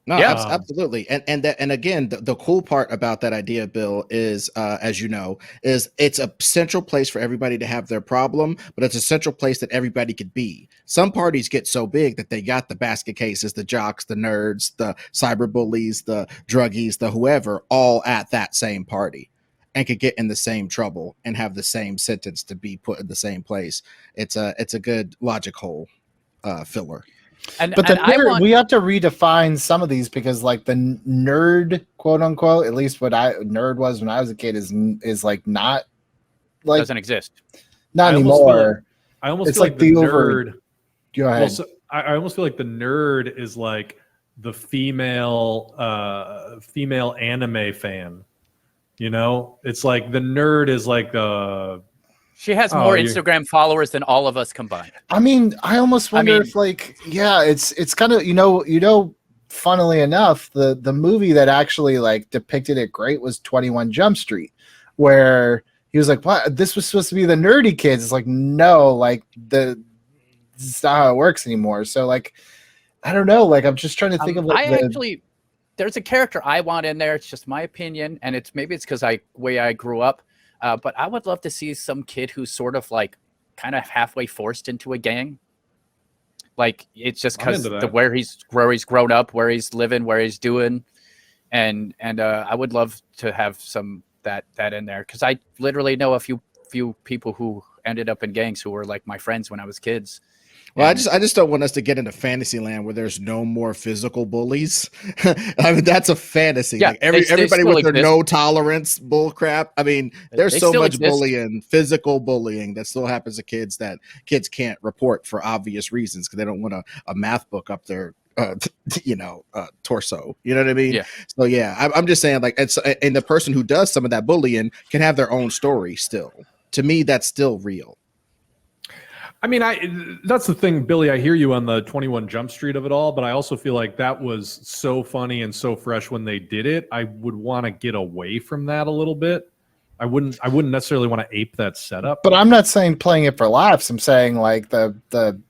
Speaker 5: No, absolutely. And again, the cool part about that idea, Bill, is, as you know, is it's a central place for everybody to have their problem, but it's a central place that everybody could be. Some parties get so big that they got the basket cases, the jocks, the nerds, the cyber bullies, the druggies, the whoever, all at that same party and could get in the same trouble and have the same sentence to be put in the same place. It's a good logic hole filler.
Speaker 3: But we have to redefine some of these, because like the nerd, quote unquote, at least what nerd was when I was a kid, is like not like
Speaker 4: doesn't exist.
Speaker 3: Not anymore.
Speaker 1: I almost feel like the nerd.
Speaker 3: Go ahead.
Speaker 1: Also, I almost feel like the nerd is like the female anime fan. You know, it's like the nerd is like the.
Speaker 4: She has more Instagram followers than all of us combined.
Speaker 3: I mean, I almost wonder if like, it's kind of, you know, funnily enough, the movie that actually like depicted it great was 21 Jump Street, where he was like, what, this was supposed to be the nerdy kids. It's like, no, like this is not how it works anymore. So like, I don't know. Like, I'm just trying to think of like
Speaker 4: there's a character I want in there. It's just my opinion. And it's because way I grew up. But I would love to see some kid who's sort of like kind of halfway forced into a gang. Like it's just because where he's grown up, where he's living, where he's doing, and I would love to have some that in there, because I literally know a few people who ended up in gangs who were like my friends when I was kids.
Speaker 5: Well, I just don't want us to get into fantasy land where there's no more physical bullies. I mean, that's a fantasy.
Speaker 4: Yeah,
Speaker 5: like everybody with their
Speaker 4: exist.
Speaker 5: no tolerance bull crap. I mean, there's so much bullying, physical bullying that still happens to kids that kids can't report for obvious reasons because they don't want a math book up their torso. You know what I mean?
Speaker 4: Yeah.
Speaker 5: So yeah, I'm just saying, like, it's, and the person who does some of that bullying can have their own story still. To me, that's still real.
Speaker 1: I mean, that's the thing, Billy. I hear you on the 21 Jump Street of it all, but I also feel like that was so funny and so fresh when they did it. I would want to get away from that a little bit. I wouldn't necessarily want to ape that setup.
Speaker 3: But I'm not saying playing it for laughs. I'm saying like the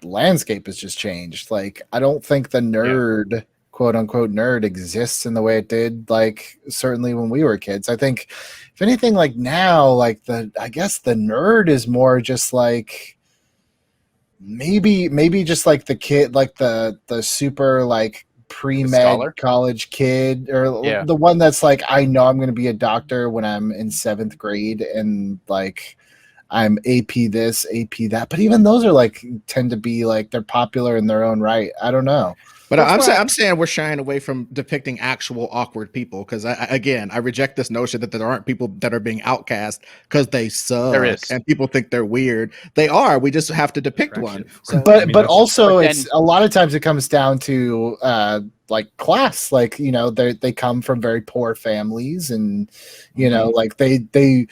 Speaker 3: landscape has just changed. Like, I don't think the nerd, quote unquote nerd, exists in the way it did, like certainly when we were kids. I think if anything, like now, like I guess the nerd is more just like maybe just like the kid, like the super like pre-med
Speaker 4: scholar?
Speaker 3: college kid, or
Speaker 4: Yeah.
Speaker 3: the one that's like, I know I'm going to be a doctor when I'm in 7th grade, and like I'm AP this, AP that. But even those are like tend to be like they're popular in their own right. I don't know.
Speaker 5: But
Speaker 1: That's why
Speaker 5: I'm saying we're shying away from depicting actual awkward people because I reject this notion that there aren't people that are being outcast because they suck
Speaker 4: There is.
Speaker 5: and people think they're weird. They are. We just have to depict one.
Speaker 1: Attractive.
Speaker 5: So,
Speaker 3: But
Speaker 1: I mean,
Speaker 3: but
Speaker 1: that's-
Speaker 3: also
Speaker 4: But
Speaker 3: it's
Speaker 4: then-
Speaker 3: a lot of times it comes down to like class, like, you know, they come from very poor families, and you know, like they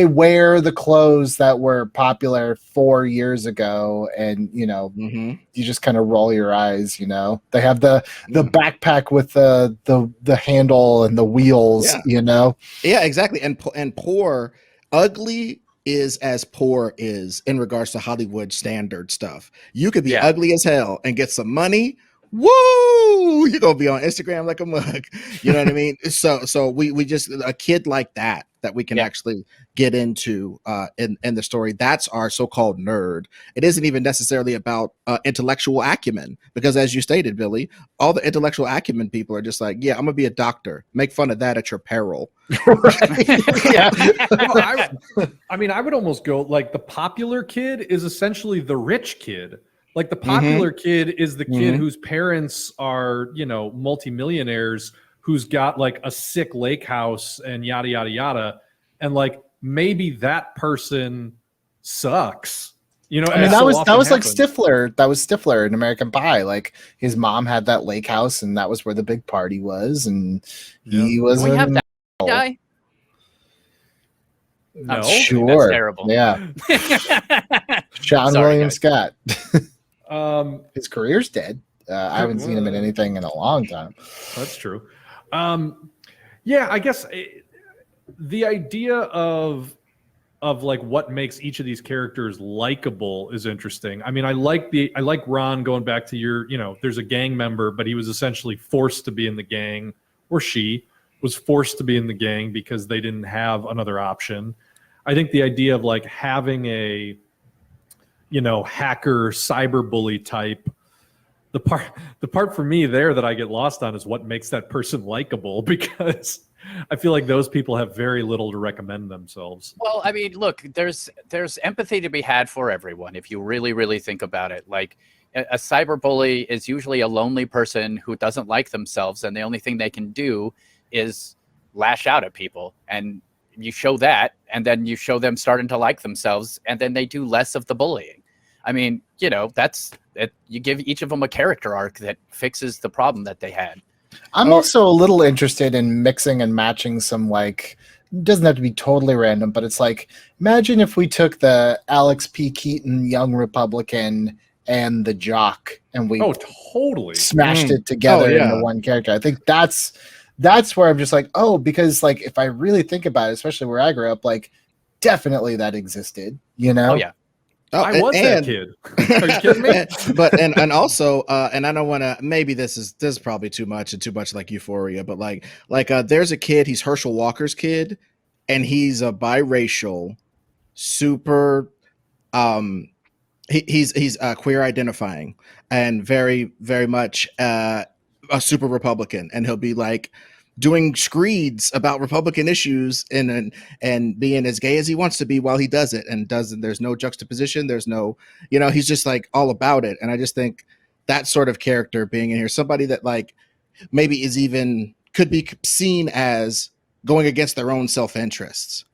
Speaker 3: wear the clothes that were popular 4 years ago, and you know,
Speaker 5: mhm.
Speaker 3: you just kind of roll your eyes. You know, they have the backpack with the handle and the wheels.
Speaker 5: Yeah.
Speaker 3: You know,
Speaker 5: Yeah, exactly. And poor, ugly is as poor is in regards to Hollywood standard stuff. You could be
Speaker 4: Yeah.
Speaker 5: ugly as hell and get some money. Woo! You're gonna be on Instagram like a mug. You know what I mean? So we just a kid like that we can
Speaker 4: Yeah.
Speaker 5: actually get into in the story. That's our so-called nerd. It isn't even necessarily about intellectual acumen, because as you stated, Billy, all the intellectual acumen people are just like, yeah, I'm gonna be a doctor. Make fun of that at your peril.
Speaker 3: yeah.
Speaker 1: Well, I mean, I would almost go like the popular kid is essentially the rich kid. Like the popular kid is the kid whose parents are, you know, multimillionaires, who's got like a sick lake house and yada, yada, yada. And like maybe that person sucks. You know,
Speaker 3: I mean,
Speaker 1: as
Speaker 3: that
Speaker 1: so
Speaker 3: was
Speaker 1: often
Speaker 3: like
Speaker 1: happens.
Speaker 3: Stifler. That was Stifler in American Pie. Like his mom had that lake house, and that was where the big party was, and he was.
Speaker 4: We have that guy.
Speaker 1: No.
Speaker 4: I'm
Speaker 3: Sure.
Speaker 4: That's terrible.
Speaker 3: Yeah. Sean
Speaker 4: Sorry,
Speaker 3: William
Speaker 4: guys.
Speaker 3: Scott.
Speaker 1: Um,
Speaker 3: His career's dead. I haven't seen him in anything in a long time.
Speaker 1: That's true. Yeah, I guess the idea of like what makes each of these characters likable is interesting. I mean, I like Ron going back to your, you know, there's a gang member, but he was essentially forced to be in the gang, or she was forced to be in the gang because they didn't have another option. I think the idea of like having a, you know, hacker cyberbully type, the part for me there that I get lost on is what makes that person likable, because I feel like those people have very little to recommend themselves.
Speaker 4: Well, I mean, look, there's empathy to be had for everyone if you really, really think about it. Like a cyberbully is usually a lonely person who doesn't like themselves, and the only thing they can do is lash out at people. And you show that, and then you show them starting to like themselves, and then they do less of the bullying. I mean, you know, that's it. You give each of them a character arc that fixes the problem that they had.
Speaker 3: I'm also a little interested in mixing and matching some, like, doesn't have to be totally random, but it's like, imagine if we took the Alex P. Keaton Young Republican and the Jock, and we
Speaker 1: Totally
Speaker 3: smashed it together
Speaker 5: yeah.
Speaker 3: into one character. I think that's where I'm just like, oh, because like if I really think about it, especially where I grew up, like definitely that existed, you know?
Speaker 4: Oh yeah.
Speaker 5: Oh,
Speaker 1: I was that kid. Are you kidding me?
Speaker 5: But also and I don't want to, maybe this is probably too much like Euphoria, but like there's a kid, he's Herschel Walker's kid, and he's a biracial, super he's queer identifying, and very, very much a super Republican, and he'll be like doing screeds about Republican issues and being as gay as he wants to be while he does it, and doesn't. There's no juxtaposition. There's no, you know, he's just like all about it. And I just think that sort of character being in here, somebody that like maybe is even could be seen as going against their own self-interests,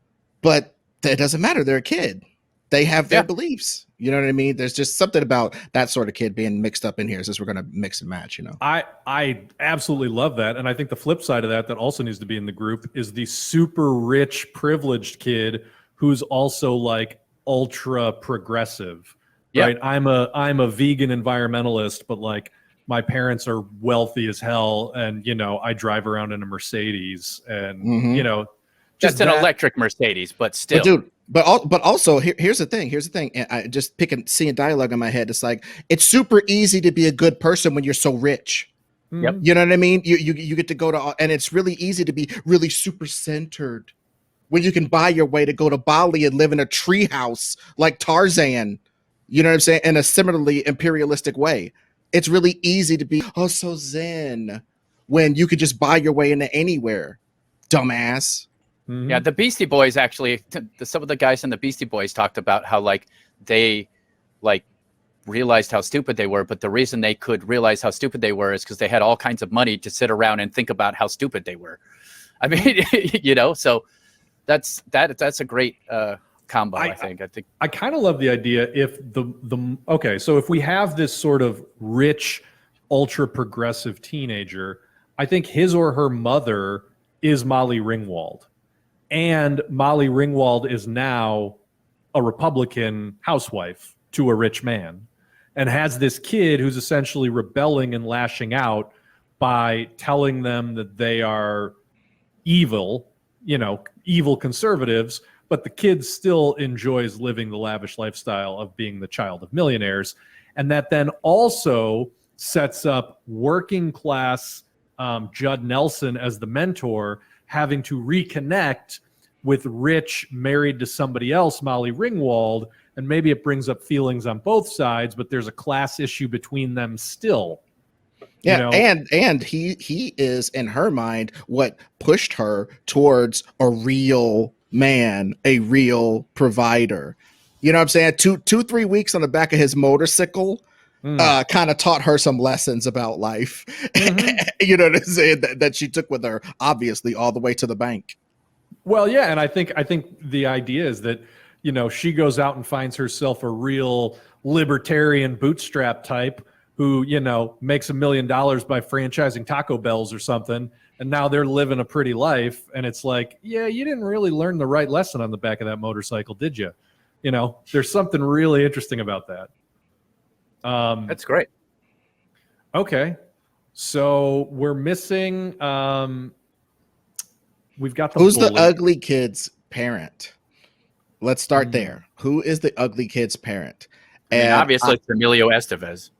Speaker 5: but that doesn't matter. They're a kid. They have their beliefs. You know what I mean? There's just something about that sort of kid being mixed up in here, since we're going to mix and match, you know?
Speaker 1: I absolutely love that. And I think the flip side of that also needs to be in the group is the super rich, privileged kid who's also like ultra progressive, right? I'm a vegan environmentalist, but like my parents are wealthy as hell. And, you know, I drive around in a Mercedes, and, you know,
Speaker 4: Just an electric Mercedes, but still.
Speaker 5: But dude, but also here's the thing. And I just seeing dialogue in my head. It's like, it's super easy to be a good person when you're so rich.
Speaker 4: Yep.
Speaker 5: You know what I mean? You get to go to, and it's really easy to be really super centered when you can buy your way to go to Bali and live in a tree house like Tarzan. You know what I'm saying? In a similarly imperialistic way. It's really easy to be so zen when you could just buy your way into anywhere, dumbass.
Speaker 1: Mhm.
Speaker 4: Yeah, the Beastie Boys actually. Some of the guys in the Beastie Boys talked about how like they like realized how stupid they were, but the reason they could realize how stupid they were is because they had all kinds of money to sit around and think about how stupid they were. I mean, you know, so that's a great combo. I think
Speaker 1: I kind of love the idea if okay, so if we have this sort of rich, ultra progressive teenager, I think his or her mother is Molly Ringwald. And Molly Ringwald is now a Republican housewife to a rich man and has this kid who's essentially rebelling and lashing out by telling them that they are evil, evil conservatives, but the kid still enjoys living the lavish lifestyle of being the child of millionaires. And that then also sets up working class Judd Nelson as the mentor, having to reconnect with rich, married to somebody else, Molly Ringwald, and maybe it brings up feelings on both sides, but there's a class issue between them still.
Speaker 5: Yeah, and he is in her mind what pushed her towards a real man, a real provider. You know what I'm saying? 3 weeks on the back of his motorcycle kind of taught her some lessons about life.
Speaker 1: Mm-hmm.
Speaker 5: You know what I'm saying? That she took with her, obviously, all the way to the bank.
Speaker 1: Well, yeah, and I think the idea is that, she goes out and finds herself a real libertarian bootstrap type who, makes $1 million by franchising Taco Bells or something, and now they're living a pretty life. And it's like, yeah, you didn't really learn the right lesson on the back of that motorcycle, did you? There's something really interesting about that.
Speaker 4: that's great.
Speaker 1: Okay, so we're missing. We've got
Speaker 5: Who's
Speaker 1: bully.
Speaker 5: the ugly kid's parent? Let's start there. Who is the ugly kid's parent?
Speaker 4: And obviously, it's Emilio Estevez.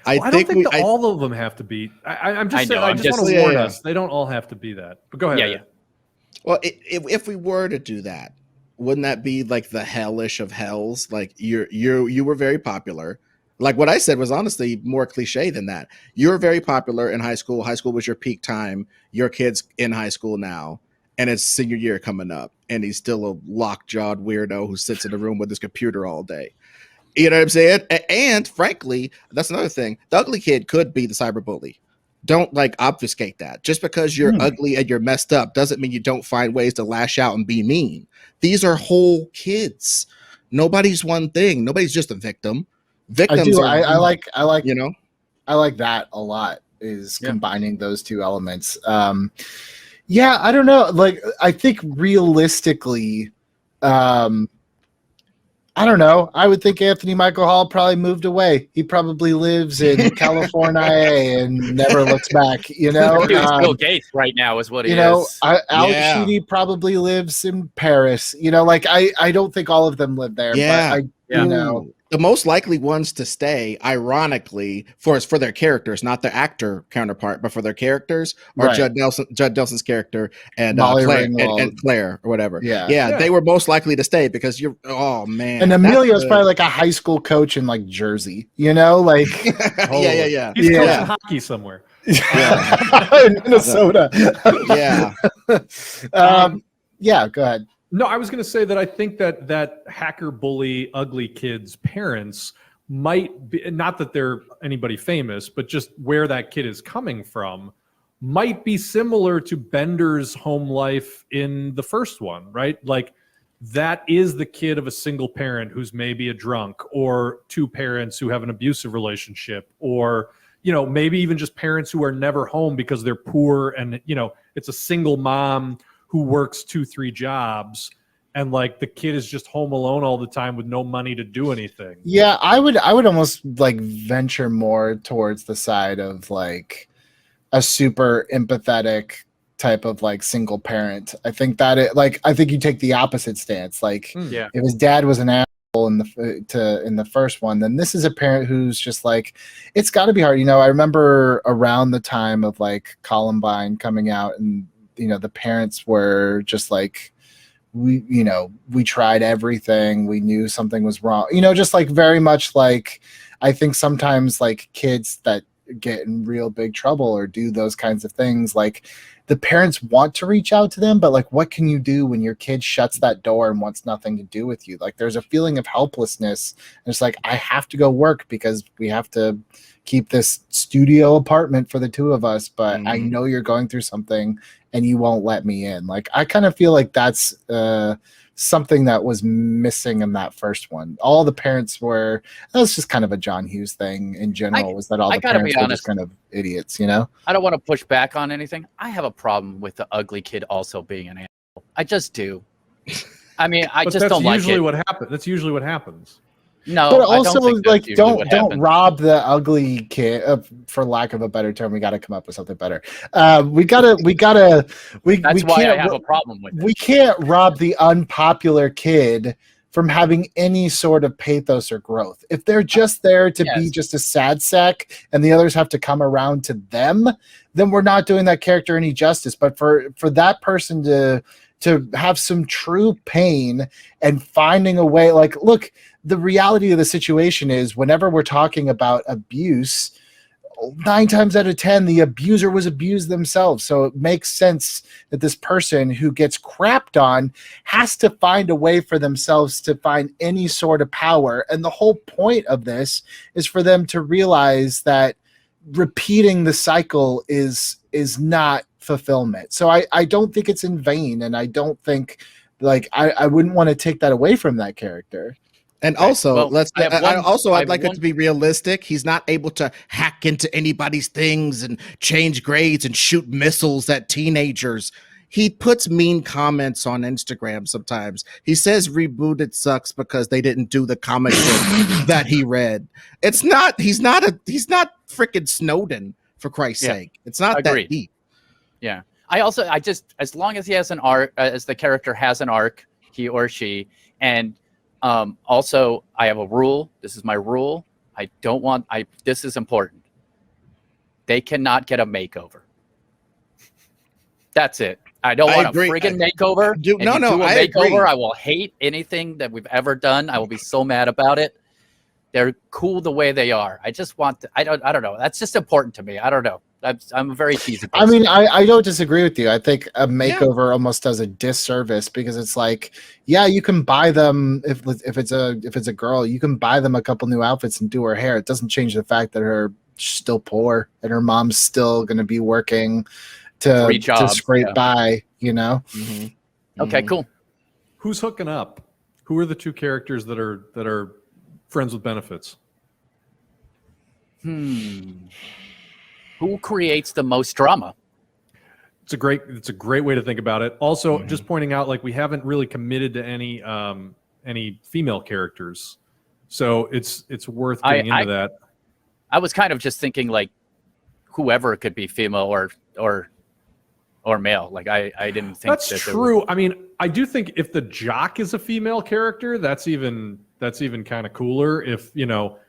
Speaker 1: I don't think all of them have to be. I'm just saying. I just want to warn us. They don't all have to be that. But go ahead.
Speaker 4: Yeah.
Speaker 5: Well, if we were to do that, wouldn't that be like the hellish of hells? Like you were very popular. Like what I said was honestly more cliche than that. You were very popular in high school. High school was your peak time. Your kid's in high school now, and it's senior year coming up, and he's still a lockjawed weirdo who sits in a room with his computer all day. You know what I'm saying? And frankly, that's another thing. The ugly kid could be the cyberbully. Don't obfuscate that. Just because you're ugly and you're messed up doesn't mean you don't find ways to lash out and be mean. These are whole kids. Nobody's one thing. Nobody's just a victim. Victims
Speaker 3: I like
Speaker 5: I
Speaker 3: like that a lot, is combining those two elements. I don't know. I think realistically, I don't know. I would think Anthony Michael Hall probably moved away. He probably lives in California and never looks back.
Speaker 4: Dude, Bill Gates right now is what he is.
Speaker 3: Alex Sheedy probably lives in Paris. I don't think all of them live there.
Speaker 5: Yeah.
Speaker 3: But
Speaker 5: the most likely ones to stay, ironically, for their characters, not their actor counterpart, but for their characters, are Judd Nelson's character and Claire or whatever. Yeah, they were most likely to stay because oh man.
Speaker 3: And Emilio's probably like a high school coach in Jersey, yeah.
Speaker 1: He's coaching hockey somewhere.
Speaker 3: In Minnesota. Go ahead.
Speaker 1: No, I was going to say that I think that hacker bully ugly kid's parents might be, not that they're anybody famous, but just where that kid is coming from might be similar to Bender's home life in the first one, right? That is the kid of a single parent who's maybe a drunk, or two parents who have an abusive relationship, or maybe even just parents who are never home because they're poor, and it's a single mom who works 2-3 jobs, and the kid is just home alone all the time with no money to do anything.
Speaker 3: Yeah, I would almost venture more towards the side of a super empathetic type of single parent. I think that I think you take the opposite stance. If his dad was an asshole in the first one, then this is a parent who's just it's got to be hard. I remember around the time of Columbine coming out, and the parents were just we tried everything. We knew something was wrong. Just very much I think sometimes like kids that get in real big trouble or do those kinds of things, like the parents want to reach out to them, but like what can you do when your kid shuts that door and wants nothing to do with you? Like there's a feeling of helplessness, and it's like I have to go work because we have to keep this studio apartment for the two of us, but I know you're going through something and you won't let me in. Like I kind of feel like that's something that was missing in that first one. All the parents were, that's just kind of a John Hughes thing in general, was that all the parents were just kind of idiots, you know?
Speaker 4: I don't want to push back on anything. I have a problem with the ugly kid also being an asshole. I just do. I mean, I just don't like it.
Speaker 1: What happens. That's usually what happens.
Speaker 4: No,
Speaker 3: but also
Speaker 4: I don't think
Speaker 3: like don't
Speaker 4: happens.
Speaker 3: rob the ugly kid, for lack of a better term. We got to come up with something better. We gotta.
Speaker 4: That's why I have a problem with it.
Speaker 3: We can't rob the unpopular kid from having any sort of pathos or growth. If they're just there to be just a sad sack and the others have to come around to them, then we're not doing that character any justice. But for that person to have some true pain and finding a way, like, look, the reality of the situation is whenever we're talking about abuse, 9 times out of 10, the abuser was abused themselves. So it makes sense that this person who gets crapped on has to find a way for themselves to find any sort of power. And the whole point of this is for them to realize that repeating the cycle is not fulfillment. So I don't think it's in vain, and I don't think, like, I wouldn't want to take that away from that character.
Speaker 5: And also,
Speaker 4: well,
Speaker 5: I'd like it to be realistic. He's not able to hack into anybody's things and change grades and shoot missiles at teenagers. He puts mean comments on Instagram sometimes. He says Rebooted sucks because they didn't do the comic book that he read. He's not freaking Snowden, for Christ's sake. It's not that deep.
Speaker 4: Yeah. I just, as long as he has an arc, as the character has an arc, he or she, and also I have a rule. This is my rule. This is important. They cannot get a makeover. That's it. I don't want a friggin' makeover.
Speaker 5: I agree.
Speaker 4: I will hate anything that we've ever done. I will be so mad about it. They're cool the way they are. I just want I don't know. That's just important to me. I don't know. I'm a very cheesy person.
Speaker 3: I mean, I don't disagree with you. I think a makeover almost does a disservice, because it's like, yeah, you can buy them if it's a girl, you can buy them a couple new outfits and do her hair. It doesn't change the fact that her still poor and her mom's still going to be working to scrape by, you know?
Speaker 4: Mm-hmm. Okay, cool.
Speaker 1: Who's hooking up? Who are the two characters that are friends with benefits?
Speaker 4: Who creates the most drama?
Speaker 1: It's a great way to think about it. Also, just pointing out, like, we haven't really committed to any female characters, so it's worth getting into that.
Speaker 4: I was kind of just thinking like whoever could be female or male. Like I didn't think
Speaker 1: that's true. I mean, I do think if the jock is a female character, that's even kind of cooler. If, you know,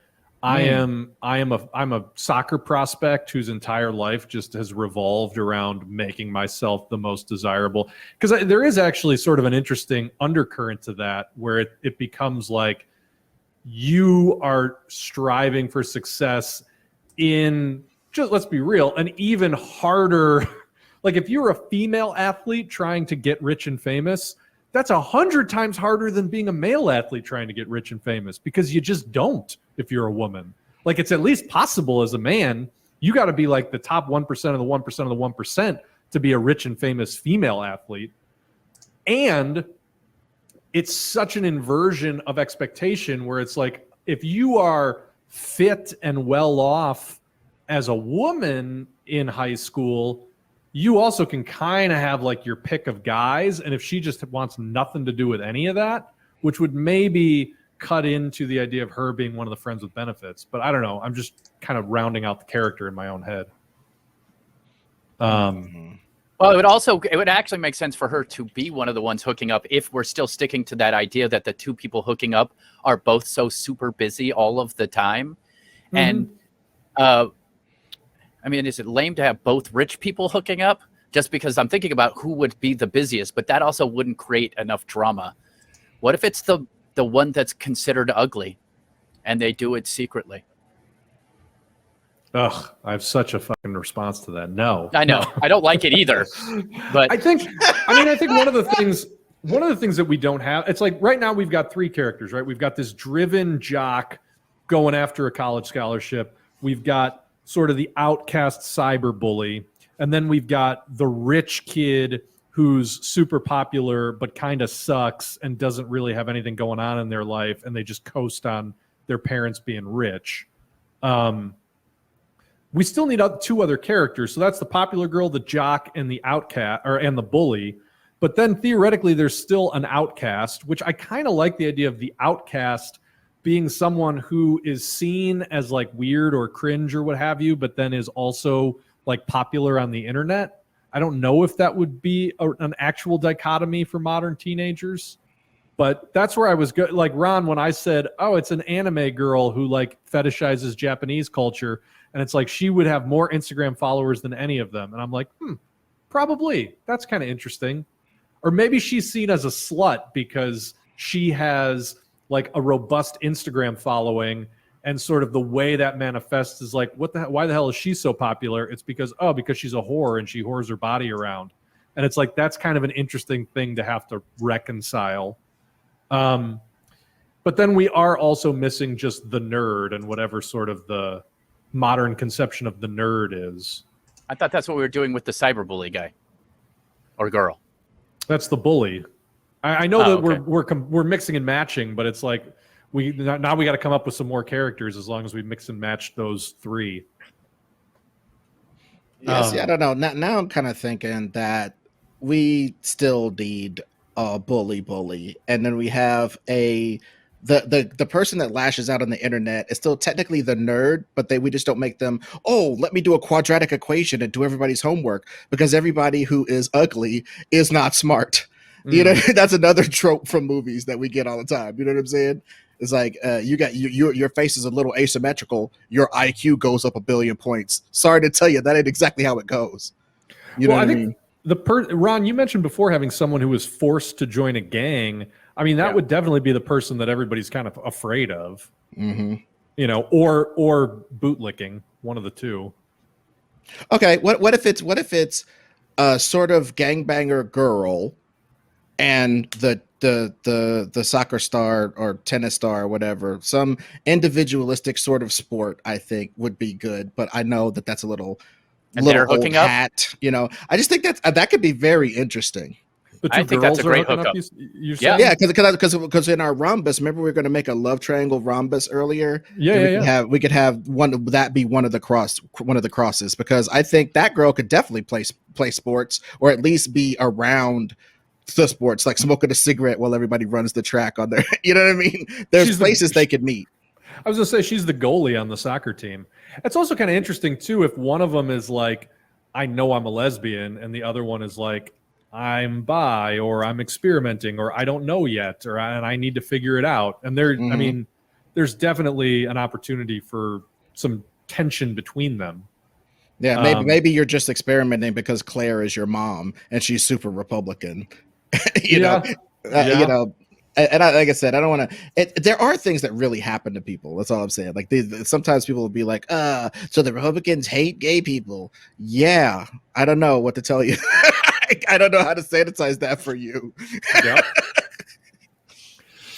Speaker 1: I'm a soccer prospect whose entire life just has revolved around making myself the most desirable, because there is actually sort of an interesting undercurrent to that, where it becomes like you are striving for success in, just, let's be real, an even harder, like if you're a female athlete trying to get rich and famous, that's 100 times harder than being a male athlete trying to get rich and famous, because you just don't. If you're a woman, like, it's at least possible as a man. You got to be like the top 1% of the 1% of the 1% to be a rich and famous female athlete. And it's such an inversion of expectation, where it's like, if you are fit and well off as a woman in high school, you also can kind of have like your pick of guys. And if she just wants nothing to do with any of that, which would maybe cut into the idea of her being one of the friends with benefits. But I don't know. I'm just kind of rounding out the character in my own head.
Speaker 4: Well, it would actually make sense for her to be one of the ones hooking up, if we're still sticking to that idea that the two people hooking up are both so super busy all of the time. And I mean, is it lame to have both rich people hooking up? Just because I'm thinking about who would be the busiest, but that also wouldn't create enough drama. What if it's the one that's considered ugly and they do it secretly?
Speaker 1: Ugh, I have such a fucking response to that. No,
Speaker 4: I know.
Speaker 1: no.
Speaker 4: I don't like it either. But
Speaker 1: I think one of the things that we don't have, it's like right now we've got three characters, right? We've got this driven jock going after a college scholarship. We've got sort of the outcast cyber bully, and then we've got the rich kid who's super popular but kind of sucks and doesn't really have anything going on in their life, and they just coast on their parents being rich. We still need two other characters. So that's the popular girl, the jock, and the outcast, and the bully. But then theoretically, there's still an outcast, which I kind of like the idea of the outcast being someone who is seen as like weird or cringe or what have you, but then is also like popular on the internet. I don't know if that would be an actual dichotomy for modern teenagers, but that's where I was like Ron, when I said, oh, it's an anime girl who like fetishizes Japanese culture. And it's like she would have more Instagram followers than any of them. And I'm like, probably. That's kind of interesting. Or maybe she's seen as a slut because she has like a robust Instagram following, and sort of the way that manifests is like, why the hell is she so popular? It's because she's a whore and she whores her body around. And it's like, that's kind of an interesting thing to have to reconcile. But then we are also missing just the nerd and whatever sort of the modern conception of the nerd is.
Speaker 4: I thought that's what we were doing with the cyberbully guy or girl.
Speaker 1: That's the bully. I know that
Speaker 4: okay.
Speaker 1: we're mixing and matching, but it's like now we got to come up with some more characters as long as we mix and match those three.
Speaker 5: Yes, I don't know. Now I'm kind of thinking that we still need a bully, and then we have the person that lashes out on the internet is still technically the nerd, but we just don't make them, oh, let me do a quadratic equation and do everybody's homework, because everybody who is ugly is not smart. You know, that's another trope from movies that we get all the time. You know what I'm saying? It's like your face is a little asymmetrical. Your IQ goes up 1 billion points. Sorry to tell you, that ain't exactly how it goes. You know what I mean?
Speaker 1: Ron, you mentioned before having someone who was forced to join a gang. I mean, that would definitely be the person that everybody's kind of afraid of, you know, or bootlicking, one of the two.
Speaker 5: Okay, what if it's a sort of gangbanger girl and the soccer star or tennis star or whatever, some individualistic sort of sport, I think would be good. But I know that's a little
Speaker 4: they're hooking
Speaker 5: old
Speaker 4: up.
Speaker 5: Hat, you know. I just think that could be very interesting.
Speaker 1: I think that's a great hookup.
Speaker 5: Because in our rhombus, remember we were going to make a love triangle rhombus earlier. We could have one that be one of the crosses, because I think that girl could definitely play sports, or at least be around the sports, like smoking a cigarette while everybody runs the track on there. You know what I mean? There's places they could meet.
Speaker 1: I was gonna say she's the goalie on the soccer team. It's also kind of interesting too if one of them is like, I know I'm a lesbian, and the other one is like, I'm bi, or I'm experimenting, or I don't know yet, and I need to figure it out. And I mean, there's definitely an opportunity for some tension between them.
Speaker 5: Yeah, maybe you're just experimenting because Claire is your mom and she's super Republican. You know, and like I said, I don't want to. There are things that really happen to people. That's all I'm saying. Like sometimes people will be like, so the Republicans hate gay people. Yeah, I don't know what to tell you. I don't know how to sanitize that for you.
Speaker 1: Yep.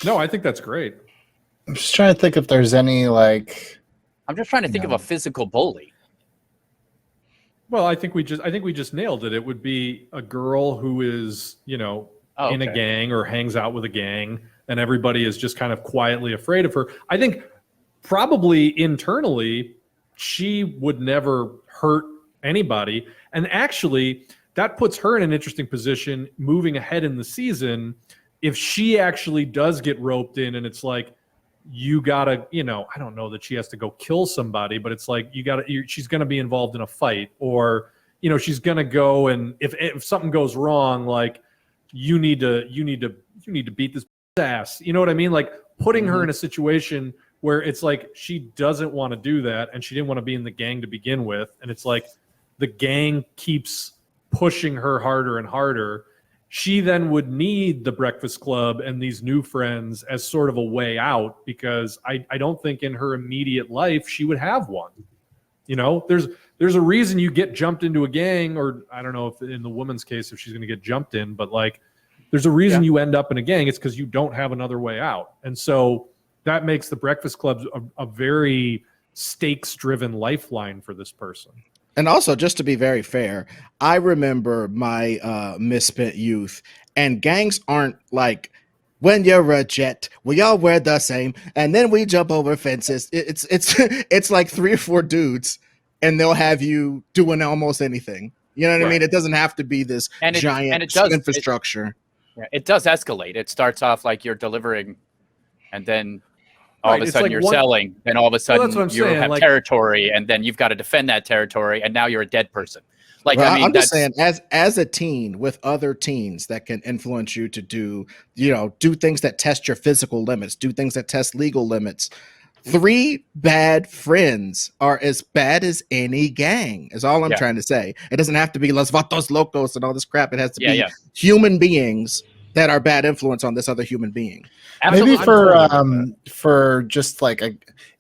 Speaker 1: No, I think that's great.
Speaker 3: I'm just trying to think if there's any like.
Speaker 4: I'm just trying to think of a physical bully.
Speaker 1: Well, I think we just nailed it. It would be a girl who is, you know, in a gang or hangs out with a gang, and everybody is just kind of quietly afraid of her. I think probably internally she would never hurt anybody, and actually that puts her in an interesting position moving ahead in the season. If she actually does get roped in, and it's like, you gotta, you know, I don't know that she has to go kill somebody, but it's like she's gonna be involved in a fight, or, you know, she's gonna go, and if something goes wrong, like you need to beat this ass. You know what I mean? Like putting her in a situation where it's like she doesn't want to do that, and she didn't want to be in the gang to begin with, and it's like the gang keeps pushing her harder and harder. She then would need the Breakfast Club and these new friends as sort of a way out, because I don't think in her immediate life she would have one. You know, there's a reason you get jumped into a gang, or I don't know if in the woman's case if she's going to get jumped in, but like there's a reason you end up in a gang. It's because you don't have another way out. And so that makes the Breakfast Club a very stakes-driven lifeline for this person.
Speaker 5: And also, just to be very fair, I remember my misspent youth, and gangs aren't like when you're a jet, we all wear the same, and then we jump over fences. It's like 3 or 4 dudes, and they'll have you doing almost anything. You know what I mean? It doesn't have to be this giant infrastructure.
Speaker 4: It does escalate. It starts off like you're delivering, and then all of a sudden
Speaker 1: like
Speaker 4: you're selling, and all of a sudden you have
Speaker 1: like,
Speaker 4: territory, and then you've got to defend that territory, and now you're a dead person. Like,
Speaker 5: well,
Speaker 4: I mean,
Speaker 5: I'm just saying, as a teen with other teens that can influence you to do things that test your physical limits, do things that test legal limits. 3 bad friends are as bad as any gang, is all I'm trying to say. It doesn't have to be Los Vatos Locos and all this crap. It has to be human beings that are bad influence on this other human being.
Speaker 3: Maybe for just like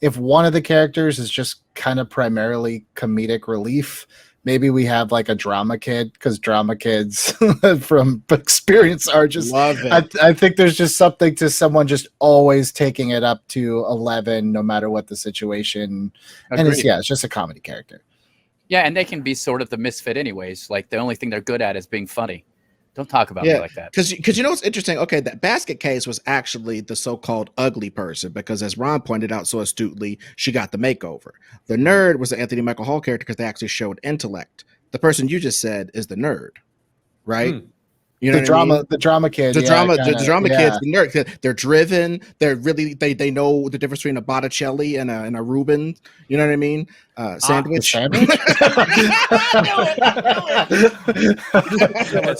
Speaker 3: if one of the characters is just kind of primarily comedic relief, maybe we have like a drama kid, because drama kids from experience are just
Speaker 5: love it.
Speaker 3: I think there's just something to someone just always taking it up to 11 no matter what the situation. And it's just a comedy character.
Speaker 4: Yeah, and they can be sort of the misfit anyways. Like the only thing they're good at is being funny. Don't talk about me like that.
Speaker 5: Because you know what's interesting? Okay, that basket case was actually the so-called ugly person, because as Ron pointed out so astutely, she got the makeover. The nerd was the Anthony Michael Hall character because they actually showed intellect. The person you just said is the nerd, right? You know
Speaker 3: the drama kid,
Speaker 5: the drama kid's the nerd. They're driven. They're really they know the difference between a Botticelli and a Reuben. You know what I mean? Sandwich.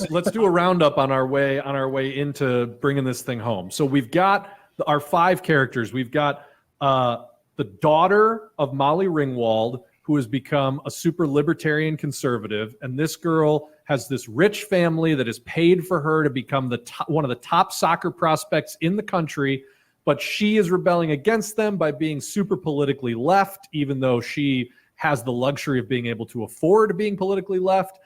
Speaker 1: Let's do a roundup on our way into bringing this thing home. So we've got our 5 characters. We've got the daughter of Molly Ringwald, who has become a super libertarian conservative, and this girl has this rich family that has paid for her to become one of the top soccer prospects in the country, but she is rebelling against them by being super politically left, even though she has the luxury of being able to afford being politically left.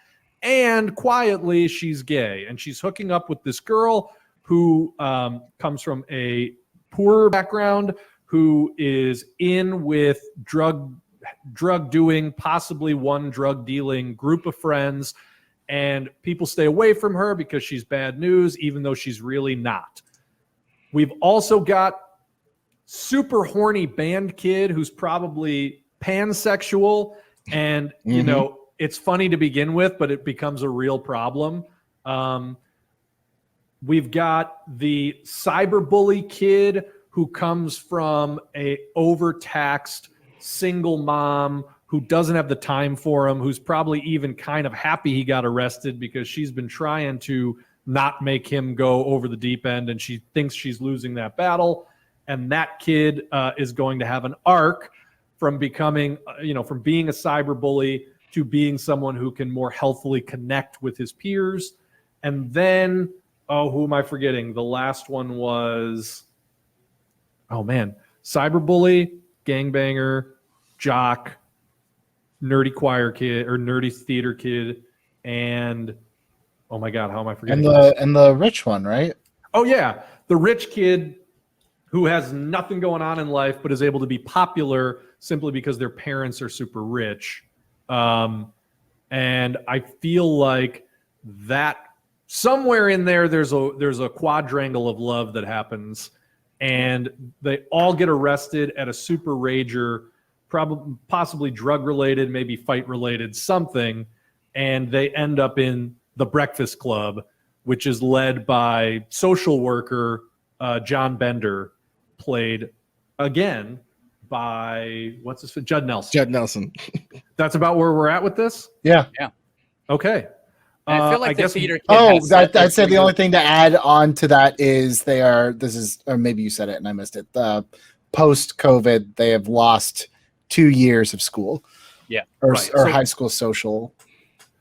Speaker 1: And quietly, she's gay, and she's hooking up with this girl who comes from a poorer background, who is in with drug doing, possibly one drug dealing group of friends, and people stay away from her because she's bad news, even though she's really not. We've also got super horny band kid who's probably pansexual, and you know, it's funny to begin with, but it becomes a real problem. We've got the cyberbully kid who comes from a overtaxed single mom who doesn't have the time for him, who's probably even kind of happy he got arrested because she's been trying to not make him go over the deep end, and she thinks she's losing that battle. And that kid is going to have an arc from becoming, from being a cyberbully to being someone who can more healthily connect with his peers. And then, who am I forgetting? The last one was, cyberbully, gangbanger, jock, nerdy choir kid or nerdy theater kid, and oh my god, how am I forgetting?
Speaker 3: And the rich one, right?
Speaker 1: Oh yeah, the rich kid who has nothing going on in life but is able to be popular simply because their parents are super rich. And I feel like that somewhere in there there's a quadrangle of love that happens, and they all get arrested at a super rager, possibly drug related, maybe fight related, something, and they end up in the Breakfast Club, which is led by social worker John Bender, played again by Judd Nelson. That's about where we're at with this.
Speaker 3: Yeah.
Speaker 1: Okay.
Speaker 4: And I feel like the theater kid
Speaker 3: I'd say the only thing to add on to that is or maybe you said it and I missed it. Post-COVID, they have lost 2 years of school.
Speaker 4: Yeah.
Speaker 3: Or high school social.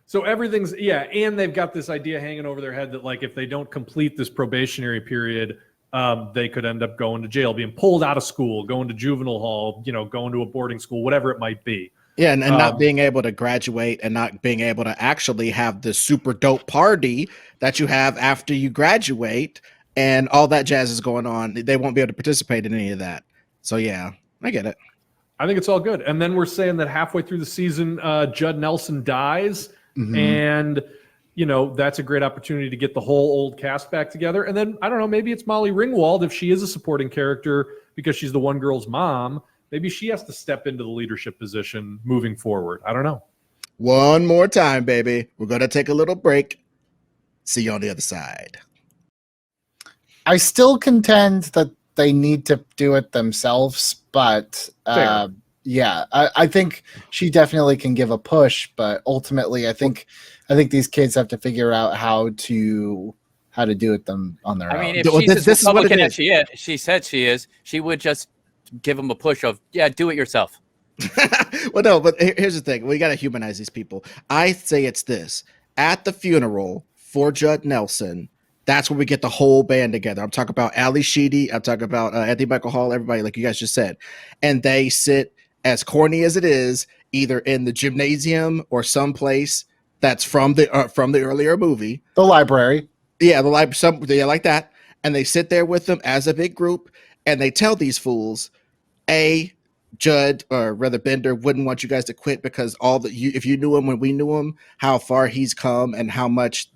Speaker 1: So everything's, and they've got this idea hanging over their head that, like, if they don't complete this probationary period, they could end up going to jail, being pulled out of school, going to juvenile hall, going to a boarding school, whatever it might be.
Speaker 5: Yeah, and not being able to graduate and not being able to actually have the super dope party that you have after you graduate and all that jazz is going on. They won't be able to participate in any of that. So yeah, I get it.
Speaker 1: I think it's all good. And then we're saying that halfway through the season, Judd Nelson dies.
Speaker 3: Mhm.
Speaker 1: And, that's a great opportunity to get the whole old cast back together. And then, I don't know, maybe it's Molly Ringwald, if she is a supporting character because she's the one girl's mom. Maybe she has to step into the leadership position moving forward. I don't know.
Speaker 5: One more time, baby. We're going to take a little break. See you on the other side.
Speaker 3: I still contend that they need to do it themselves, but
Speaker 1: Fair.
Speaker 3: yeah, I think she definitely can give a push, but ultimately, I think these kids have to figure out how to do it them on their own.
Speaker 4: I mean, if
Speaker 5: Well,
Speaker 4: she's
Speaker 5: this
Speaker 4: as
Speaker 5: is what it
Speaker 4: Republican as
Speaker 5: is.
Speaker 4: she said she is, she would just give them a push of, yeah, do it yourself.
Speaker 5: Well, no, but here's the thing. We got to humanize these people. I say it's this. At the funeral for Judd Nelson, that's where we get the whole band together. I'm talking about Ali Sheedy. I'm talking about Anthony Michael Hall, everybody, like you guys just said. And they sit, as corny as it is, either in the gymnasium or someplace that's from the earlier movie.
Speaker 3: The library.
Speaker 5: Yeah, like that. And they sit there with them as a big group, and they tell these fools, Judd, or rather Bender, wouldn't want you guys to quit because if you knew him when we knew him, how far he's come and how much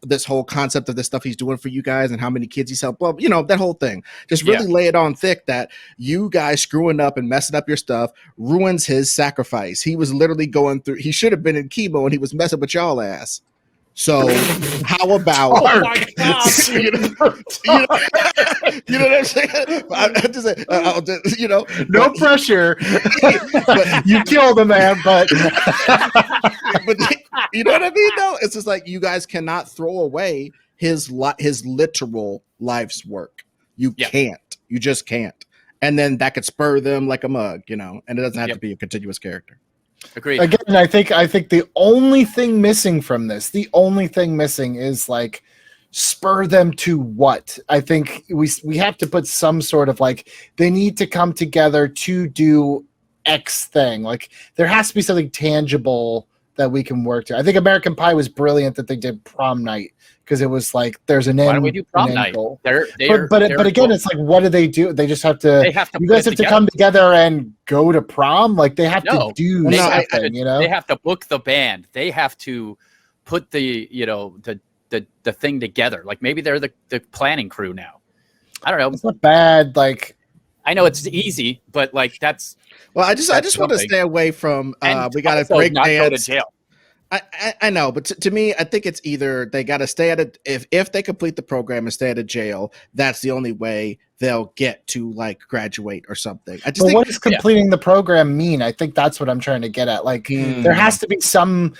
Speaker 5: this whole concept of this stuff he's doing for you guys and how many kids he's helped, that whole thing. Just really lay it on thick that you guys screwing up and messing up your stuff ruins his sacrifice. He was literally he should have been in chemo and he was messing with y'all ass. So how about
Speaker 1: Oh my God.
Speaker 5: you know what I'm saying? I'm just saying,
Speaker 3: No pressure. You killed a man, but
Speaker 5: but you know what I mean? Though it's just like you guys cannot throw away his literal life's work. You can't. You just can't. And then that could spur them like a mug, and it doesn't have to be a continuous character.
Speaker 4: Agreed.
Speaker 3: Again, I think the only thing missing from this, is like spur them to what? I think we have to put some sort of like they need to come together to do X thing. Like there has to be something tangible that we can work to. I think American Pie was brilliant that they did prom night because it was like there's an end.
Speaker 4: Why don't we do prom night?
Speaker 3: Goal.
Speaker 4: But
Speaker 3: again, it's like what do? They just have to. You guys have to come together and go to prom. Like they have to do something.
Speaker 4: They have to book the band. They have to put the thing together. Like maybe they're the planning crew now. I don't know.
Speaker 3: It's not bad. Like
Speaker 4: I know it's easy, but like that's.
Speaker 5: Well, I just want to stay away from. We got to break
Speaker 4: not go to
Speaker 5: dance.
Speaker 4: jail.
Speaker 5: I know, but to me, I think it's either they got to stay at it. If they complete the program and stay out of jail, that's the only way they'll get to like graduate or something. I just think,
Speaker 3: what does completing the program mean? I think that's what I'm trying to get at. Like there has to be some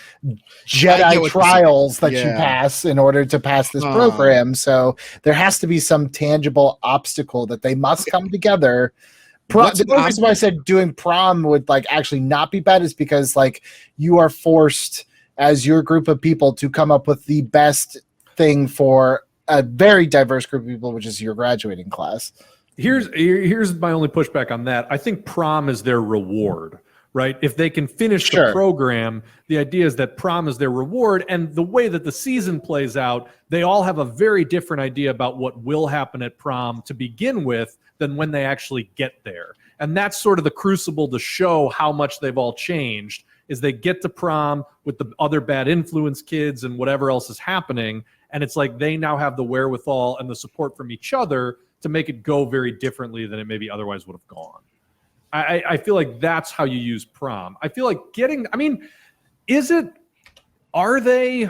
Speaker 3: Jedi trials that you pass in order to pass this program. So there has to be some tangible obstacle that they must come together. The only reason why I said doing prom would like actually not be bad is because like you are forced as your group of people to come up with the best thing for a very diverse group of people, which is your graduating class.
Speaker 1: Here's my only pushback on that. I think prom is their reward, right? If they can finish the program, the idea is that prom is their reward. And the way that the season plays out, they all have a very different idea about what will happen at prom to begin with than when they actually get there. And that's sort of the crucible to show how much they've all changed, is they get to prom with the other bad influence kids and whatever else is happening. And it's like they now have the wherewithal and the support from each other to make it go very differently than it maybe otherwise would have gone. I feel like that's how you use prom. I feel like are they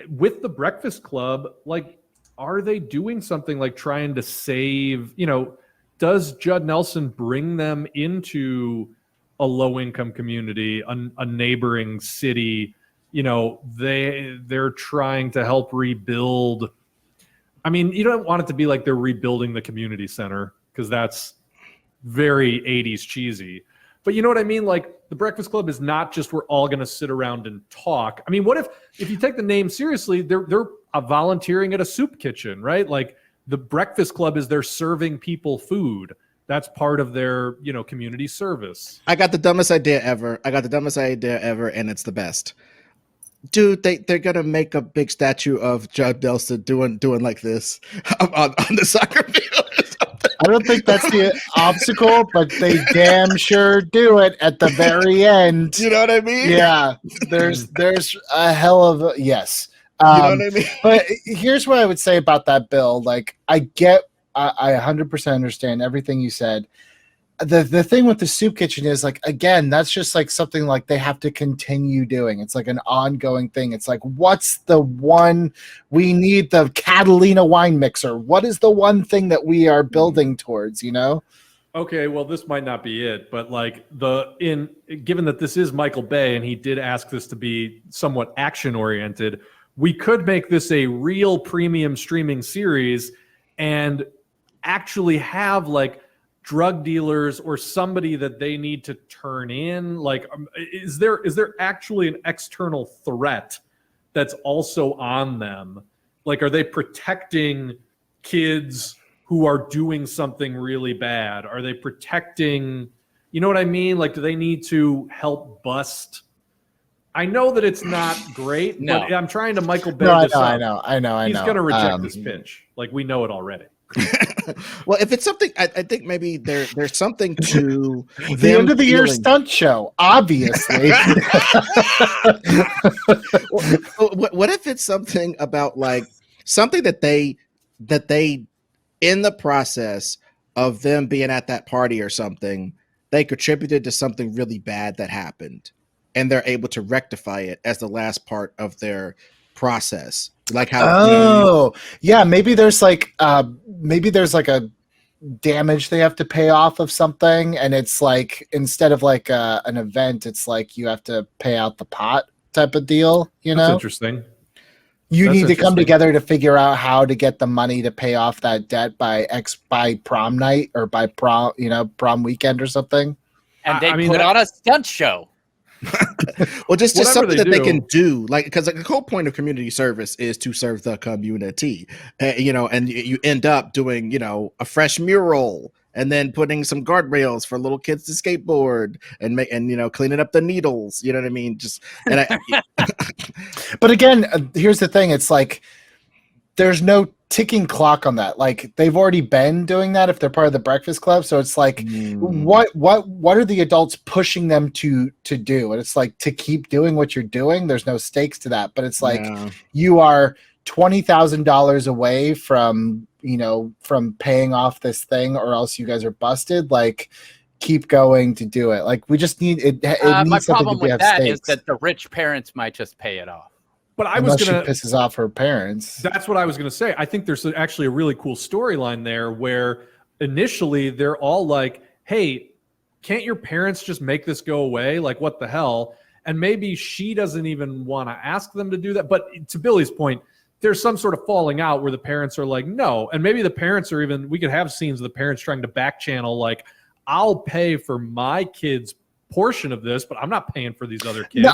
Speaker 1: with the Breakfast Club, like, are they doing something like trying to save, does Judd Nelson bring them into a low-income community, a neighboring city? They're trying to help rebuild. I mean, you don't want it to be like they're rebuilding the community center because that's very 80s cheesy. But you know what I mean? Like the Breakfast Club is not just we're all going to sit around and talk. I mean, what if you take the name seriously, they're volunteering at a soup kitchen, right? Like the Breakfast Club is they're serving people food. That's part of their, community service.
Speaker 5: I got the dumbest idea ever. And it's the best. Dude, they're gonna make a big statue of Judd Nelson doing like this on the soccer field or something.
Speaker 3: I don't think that's the obstacle, but they damn sure do it at the very end.
Speaker 5: You know what I mean?
Speaker 3: Yeah, there's a hell of a yes.
Speaker 5: You know what I mean?
Speaker 3: But here's what I would say about that bill. Like, I 100% understand everything you said. The thing with the soup kitchen is, like, again, that's just like something like they have to continue doing. It's like an ongoing thing. It's like, what's the one we need? The Catalina wine mixer. What is the one thing that we are building towards,
Speaker 1: Okay, well, this might not be it, but like given that this is Michael Bay and he did ask this to be somewhat action oriented, we could make this a real premium streaming series and actually have like drug dealers or somebody that they need to turn in. Like, is there actually an external threat that's also on them? Like, are they protecting kids who are doing something really bad? Are they protecting, you know what I mean? Like, do they need to help bust? I know that it's not great, but I'm trying to Michael Bay this up.
Speaker 3: I know.
Speaker 1: He's going to reject this pitch. Like, we know it already.
Speaker 5: Well, if it's something, I think maybe there's something to
Speaker 3: the end of the year stunt show, obviously.
Speaker 5: What if it's something about like something that they in the process of them being at that party or something, they contributed to something really bad that happened, and they're able to rectify it as the last part of their process. Like how
Speaker 3: maybe there's like a damage they have to pay off of something, and it's like instead of like an event, it's like you have to pay out the pot type of deal.
Speaker 1: That's interesting.
Speaker 3: You need to come together to figure out how to get the money to pay off that debt by prom night or by prom weekend or something.
Speaker 4: And they put on a stunt show.
Speaker 5: Well, just something that they can do, like, because the whole point of community service is to serve the community, and you end up doing, a fresh mural and then putting some guardrails for little kids to skateboard and cleaning up the needles. You know what I mean?
Speaker 3: But again, here's the thing. It's like, there's no ticking clock on that. Like, they've already been doing that if they're part of the Breakfast Club. So it's like, what are the adults pushing them to do? And it's like, to keep doing what you're doing. There's no stakes to that. But it's like, you are $20,000 away from paying off this thing, or else you guys are busted. Like, keep going to do it. Like, we just need it.
Speaker 4: My problem with that is that the rich parents might just pay it off.
Speaker 1: But
Speaker 3: Unless she pisses off her parents.
Speaker 1: That's what I was going to say. I think there's actually a really cool storyline there where initially they're all like, hey, can't your parents just make this go away? Like, what the hell? And maybe she doesn't even want to ask them to do that. But to Billy's point, there's some sort of falling out where the parents are like, no. And maybe the parents are even, we could have scenes of the parents trying to back channel, like, I'll pay for my kids' portion of this, but I'm not paying for these other kids.
Speaker 3: No,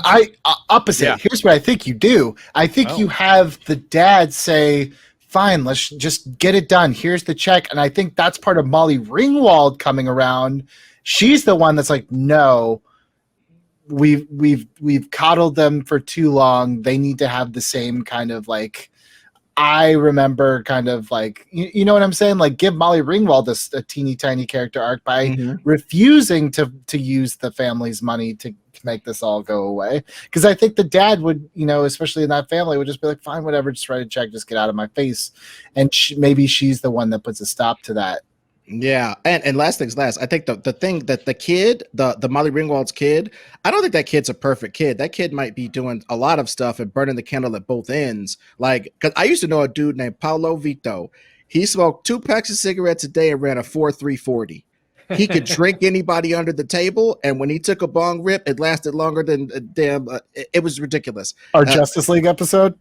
Speaker 3: opposite. Yeah. Here's what I think you do. I think you have the dad say, fine, let's just get it done. Here's the check. And I think that's part of Molly Ringwald coming around. She's the one that's like, no, we've coddled them for too long. They need to have the same kind of like, I remember kind of like, you know what I'm saying? Like, give Molly Ringwald a teeny tiny character arc by refusing to use the family's money to make this all go away. Because I think the dad would, especially in that family, would just be like, fine, whatever, just write a check, just get out of my face. And maybe she's the one that puts a stop to that.
Speaker 5: Yeah, and last things last, I think the thing that the kid, the Molly Ringwald's kid, I don't think that kid's a perfect kid. That kid might be doing a lot of stuff and burning the candle at both ends. Like, because I used to know a dude named Paulo Vito. He smoked 2 packs of cigarettes a day and ran a 4.340. He could drink anybody under the table, and when he took a bong rip, it lasted longer than a damn. It was ridiculous.
Speaker 3: Our Justice League episode.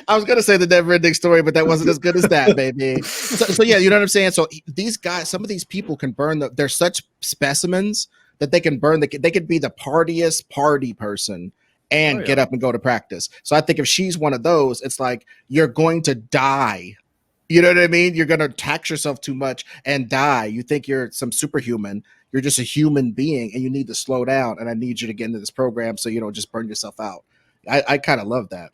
Speaker 5: I was gonna say the never-ending story, but that wasn't as good as that, baby. So yeah, you know what I'm saying. So these guys, some of these people can burn. They're such specimens that they can burn. They could be the partiest party person and get up and go to practice. So I think if she's one of those, it's like, you're going to die You know what I mean? You're going to tax yourself too much and die. You think you're some superhuman. You're just a human being, and you need to slow down. And I need you to get into this program so you don't just burn yourself out. I kind of love that.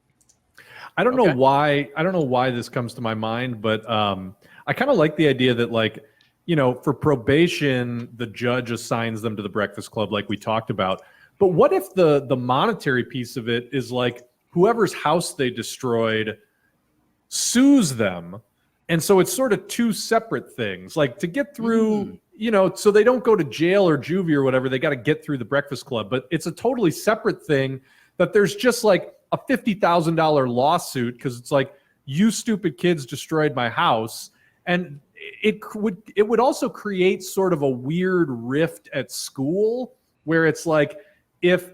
Speaker 1: I don't know why. I don't know why this comes to my mind, but I kind of like the idea that, like, you know, for probation, the judge assigns them to the Breakfast Club, like we talked about. But what if the monetary piece of it is like whoever's house they destroyed sues them, and so it's sort of two separate things. Like to get through, you know, so they don't go to jail or juvie or whatever. They got to get through the Breakfast Club, but it's a totally separate thing. That there's just like a $50,000 lawsuit because it's like, you stupid kids destroyed my house. And it would also create sort of a weird rift at school where it's like, if,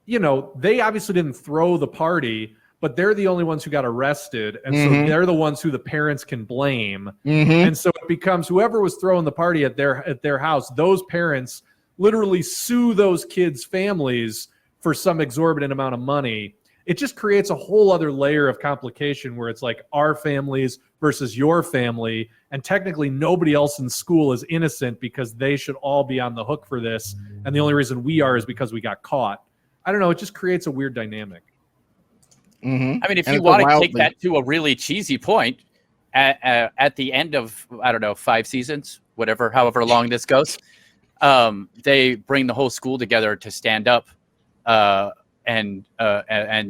Speaker 1: you know, they obviously didn't throw the party, but they're the only ones who got arrested. And so they're the ones who the parents can blame. And so it becomes whoever was throwing the party at their house, those parents literally sue those kids' families for some exorbitant amount of money. It just creates a whole other layer of complication where it's like our families versus your family, and technically nobody else in school is innocent because they should all be on the hook for this, and the only reason we are is because we got caught. I don't know, it just creates a weird dynamic.
Speaker 4: I mean, if you want to take that to a really cheesy point, at the end of, I don't know, 5 seasons, however long this goes, they bring the whole school together to stand up and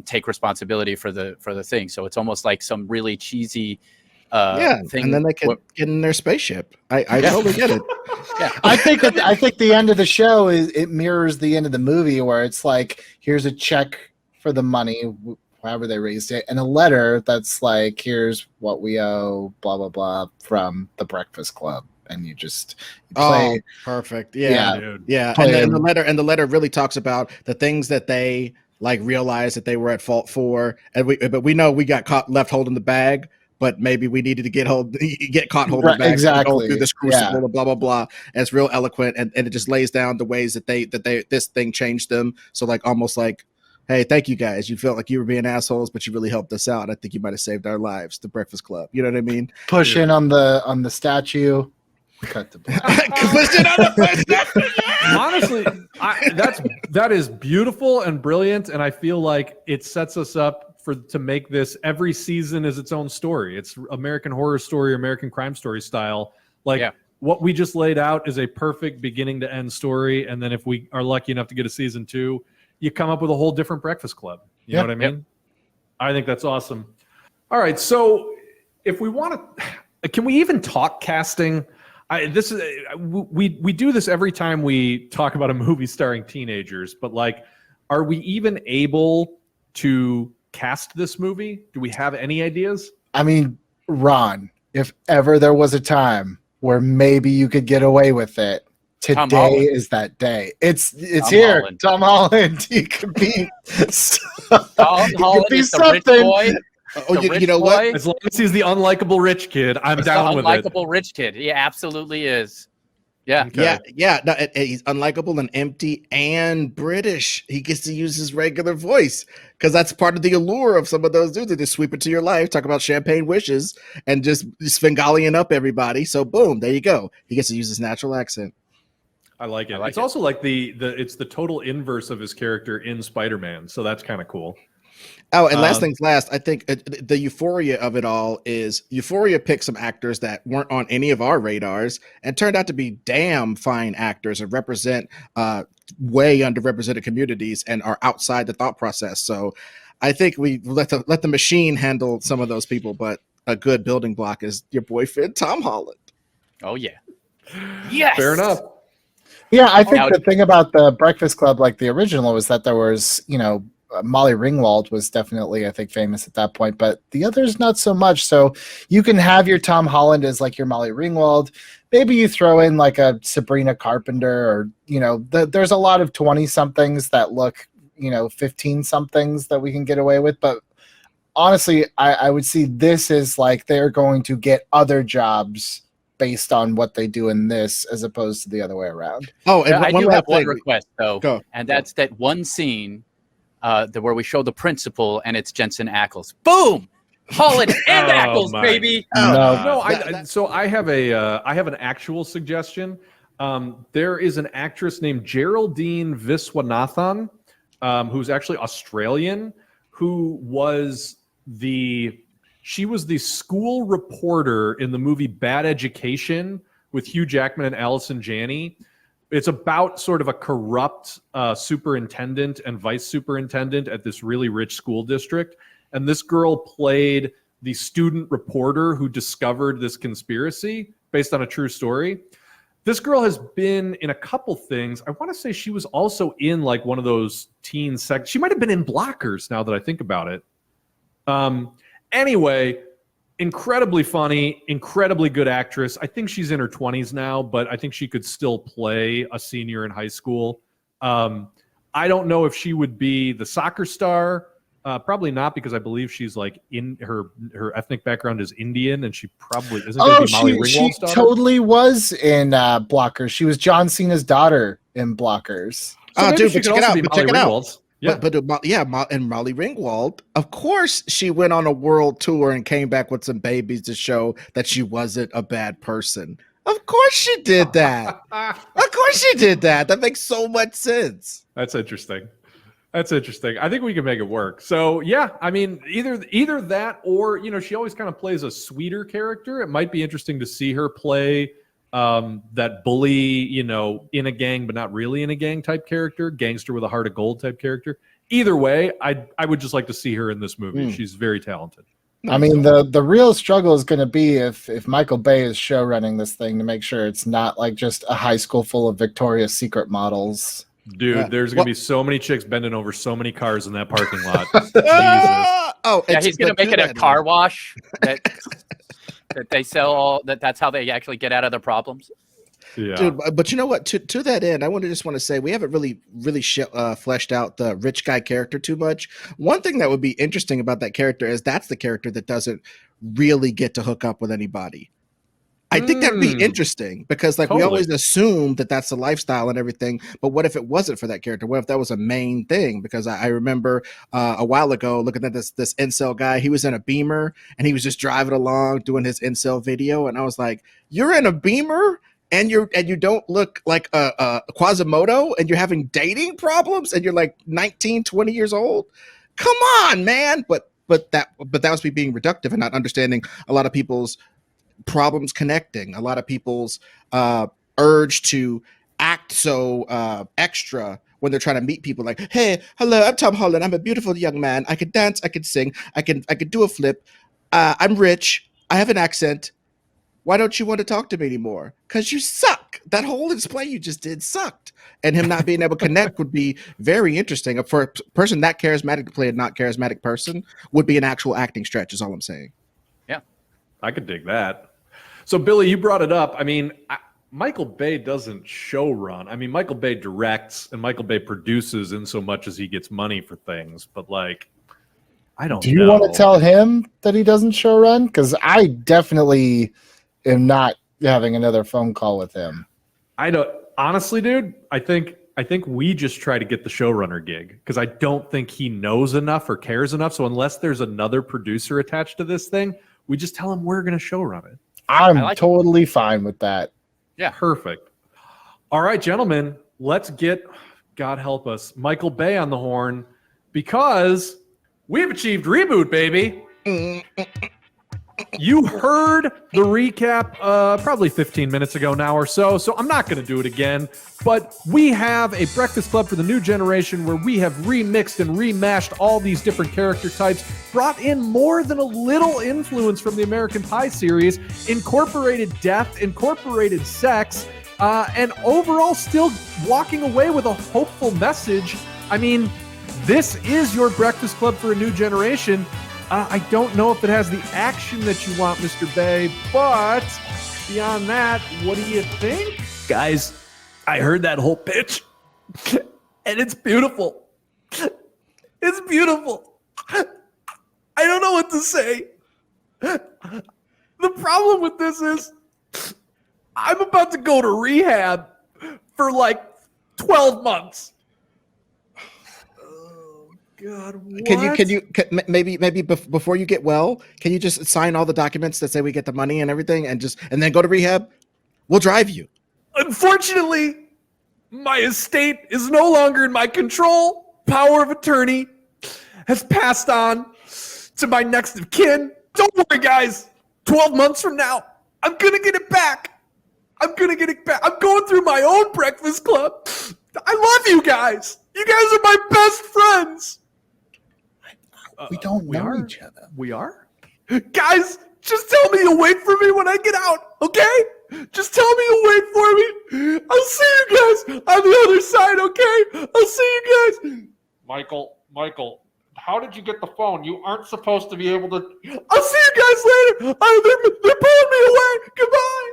Speaker 4: take responsibility for the thing. So it's almost like some really cheesy thing.
Speaker 5: And then they can get in their spaceship. I totally get it.
Speaker 3: I think the end of the show it mirrors the end of the movie where it's like, here's a check for the money, however they raised it, and a letter that's like, here's what we owe, blah blah blah, from the Breakfast Club. And you just play.
Speaker 5: Oh, perfect.
Speaker 3: Yeah.
Speaker 5: And the letter really talks about the things that they like realized that they were at fault for, but we know we got left holding the bag, but maybe we needed to get caught holding the bag.
Speaker 3: Exactly.
Speaker 5: Go through this crucible, blah blah blah. And it's real eloquent, and it just lays down the ways that this thing changed them. So like almost like, hey, thank you guys. You felt like you were being assholes, but you really helped us out. I think you might have saved our lives. The Breakfast Club. You know what I mean?
Speaker 3: Push in on the statue. Cut the
Speaker 1: Honestly, that is beautiful and brilliant, and I feel like it sets us up to make this every season is its own story. It's American Horror Story, American Crime Story style. Like what we just laid out is a perfect beginning to end story, and then if we are lucky enough to get a season 2, you come up with a whole different Breakfast Club. You know what I mean? I think that's awesome. All right, so if we want to, can we even talk casting? We do this every time we talk about a movie starring teenagers, but like, are we even able to cast this movie? Do we have any ideas?
Speaker 3: I mean, Ron, if ever there was a time where maybe you could get away with it, today is that day. It's here.
Speaker 4: Holland.
Speaker 3: Tom Holland. He could be.
Speaker 4: Tom Holland is the rich boy.
Speaker 5: You know what?
Speaker 1: As long as he's the unlikable rich kid, I'm down with it.
Speaker 4: Unlikable rich kid. He absolutely is. Yeah.
Speaker 5: Okay. Yeah. No, he's unlikable and empty and British. He gets to use his regular voice because that's part of the allure of some of those dudes. They just sweep into your life, talk about champagne wishes, and just Svengalian up everybody. So boom, there you go. He gets to use his natural accent.
Speaker 1: I like it. It's also like it's the total inverse of his character in Spider-Man, so that's kind of cool.
Speaker 5: Oh, and last things last, I think the euphoria of it all is Euphoria picked some actors that weren't on any of our radars and turned out to be damn fine actors and represent way underrepresented communities and are outside the thought process. So I think we let the machine handle some of those people, but a good building block is your boyfriend, Tom Holland.
Speaker 4: Oh, yeah. Yes.
Speaker 1: Fair enough.
Speaker 3: Yeah, I think the thing about the Breakfast Club, like the original, was that there was, Molly Ringwald was definitely, I think, famous at that point, but the others not so much. So you can have your Tom Holland as like your Molly Ringwald. Maybe you throw in like a Sabrina Carpenter, or there's a lot of 20-somethings that look, 15-somethings that we can get away with. But honestly, I would see this as like they're going to get other jobs based on what they do in this, as opposed to the other way around.
Speaker 5: Oh, and
Speaker 4: I do have one request though, and that's that one scene where we show the principal and it's Jensen Ackles. Boom! Holland and
Speaker 1: Oh,
Speaker 4: Ackles,
Speaker 1: my
Speaker 4: baby.
Speaker 3: No.
Speaker 1: No, so I have an actual suggestion. There is an actress named Geraldine Viswanathan, who's actually Australian, who was she was the school reporter in the movie Bad Education with Hugh Jackman and Allison Janney. It's about sort of a corrupt superintendent and vice superintendent at this really rich school district. And this girl played the student reporter who discovered this conspiracy based on a true story. This girl has been in a couple things. I want to say she was also in like one of those teen she might have been in Blockers now that I think about it. Anyway, incredibly funny, incredibly good actress. I think she's in her 20s now, but I think she could still play a senior in high school. I don't know if she would be the soccer star. Probably not, because I believe she's like in her ethnic background is Indian, and she probably isn't going to be Molly Ringwald's
Speaker 3: she
Speaker 1: daughter.
Speaker 3: totally was in Blockers. She was John Cena's daughter in Blockers.
Speaker 1: So maybe
Speaker 5: Dude,
Speaker 1: she
Speaker 5: but
Speaker 1: could
Speaker 5: check it
Speaker 1: also
Speaker 5: out.
Speaker 1: be
Speaker 5: But
Speaker 1: Molly
Speaker 5: check it out.
Speaker 1: Ringwald's. Yeah.
Speaker 5: And Molly Ringwald, of course, she went on a world tour and came back with some babies to show that she wasn't a bad person. Of course she did that. Of course she did that. That makes so much sense.
Speaker 1: That's interesting. That's interesting. I think we can make it work. So yeah, I mean, either that, or she always kind of plays a sweeter character. It might be interesting to see her play that bully, in a gang but not really in a gang type character, gangster with a heart of gold type character. Either way, I would just like to see her in this movie. She's very talented.
Speaker 3: I mean, the real struggle is going to be if Michael Bay is show running this thing to make sure it's not like just a high school full of Victoria's Secret models.
Speaker 1: Dude, there's going to be so many chicks bending over so many cars in that parking lot. Jesus.
Speaker 4: He's going to make it a car wash that they sell that's how they actually get out of their problems.
Speaker 1: Yeah.
Speaker 5: Dude, but you know what? To that end, I want to say we haven't really fleshed out the rich guy character too much. One thing that would be interesting about that character is that's the character that doesn't really get to hook up with anybody. I think that'd be interesting because we always assume that that's the lifestyle and everything. But what if it wasn't for that character? What if that was a main thing? Because I remember a while ago looking at this incel guy. He was in a Beamer and he was just driving along doing his incel video. And I was like, you're in a Beamer and you don't look like a Quasimodo and you're having dating problems and you're like 19, 20 years old. Come on, man. But that was me being reductive and not understanding a lot of people's problems connecting, a lot of people's urge to act so extra when they're trying to meet people, like, hey, hello, I'm Tom Holland, I'm a beautiful young man, I can dance, I can sing, I can do a flip, I'm rich, I have an accent, why don't you want to talk to me anymore? Because you suck. That whole display you just did sucked. And him not being able to connect would be very interesting. For a person that charismatic to play a not charismatic person would be an actual acting stretch, is all I'm saying.
Speaker 1: I could dig that. So, Billy, you brought it up. I mean, Michael Bay doesn't show run. I mean, Michael Bay directs and Michael Bay produces in so much as he gets money for things. But, I don't know.
Speaker 3: Do you want to tell him that he doesn't show run? Because I definitely am not having another phone call with him.
Speaker 1: I don't. Honestly, dude, I think we just try to get the showrunner gig because I don't think he knows enough or cares enough. So unless there's another producer attached to this thing, we just tell him we're going to showrun it.
Speaker 3: I'm totally fine with that.
Speaker 1: Yeah. Perfect. All right, gentlemen, let's get, God help us, Michael Bay on the horn because we've achieved reboot, baby. You heard the recap probably 15 minutes ago now or so I'm not going to do it again. But we have a Breakfast Club for the new generation where we have remixed and remashed all these different character types, brought in more than a little influence from the American Pie series, incorporated death, incorporated sex, and overall still walking away with a hopeful message. I mean, this is your Breakfast Club for a new generation. I don't know if it has the action that you want, Mr. Bay, but beyond that, what do you think?
Speaker 2: Guys, I heard that whole pitch, and it's beautiful. It's beautiful. I don't know what to say. The problem with this is I'm about to go to rehab for 12 months. Oh,
Speaker 1: God, what?
Speaker 5: Maybe before you get well, can you just sign all the documents that say we get the money and everything, and then go to rehab? We'll drive you.
Speaker 1: Unfortunately, my estate is no longer in my control. Power of attorney has passed on to my next of kin. Don't worry, guys. 12 months from now, I'm going to get it back. I'm going to get it back. I'm going through my own breakfast club. I love you guys. You guys are my best friends.
Speaker 3: We don't
Speaker 1: we
Speaker 3: know
Speaker 1: are?
Speaker 3: each other.
Speaker 1: We are? Guys, just tell me you'll wait for me when I get out, okay? Just tell me you'll wait for me. I'll see you guys on the other side, okay? I'll see you guys.
Speaker 6: Michael, how did you get the phone? You aren't supposed to be able to.
Speaker 1: I'll see you guys later. They're pulling me away. Goodbye.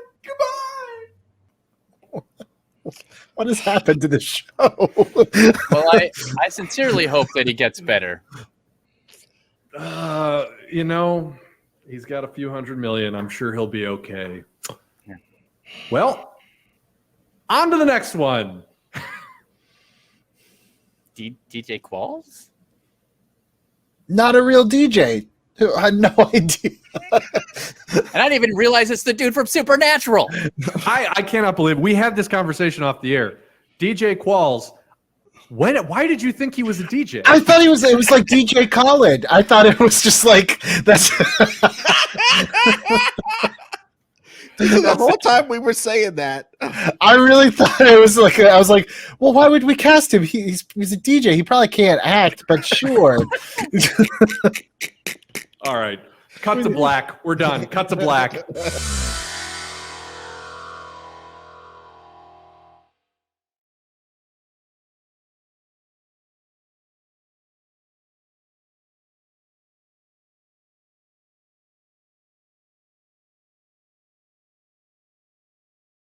Speaker 3: What has happened to the show?
Speaker 4: Well, I sincerely hope that he gets better.
Speaker 1: You know, he's got a few $100 million. I'm sure he'll be okay.
Speaker 4: Yeah.
Speaker 1: Well, on to the next one.
Speaker 4: DJ Qualls?
Speaker 3: Not a real DJ. I had no idea.
Speaker 4: And I didn't even realize it's the dude from Supernatural.
Speaker 1: I cannot believe we had this conversation off the air. DJ Qualls. Why did you think he was a DJ?
Speaker 3: I thought it was like DJ Khaled. I thought it was just like that's
Speaker 5: The whole time we were saying that,
Speaker 3: I really thought it was like I was like, well, why would we cast him? He's a DJ. He probably can't act, but sure.
Speaker 1: All right. Cut to black. We're done. Cut to black.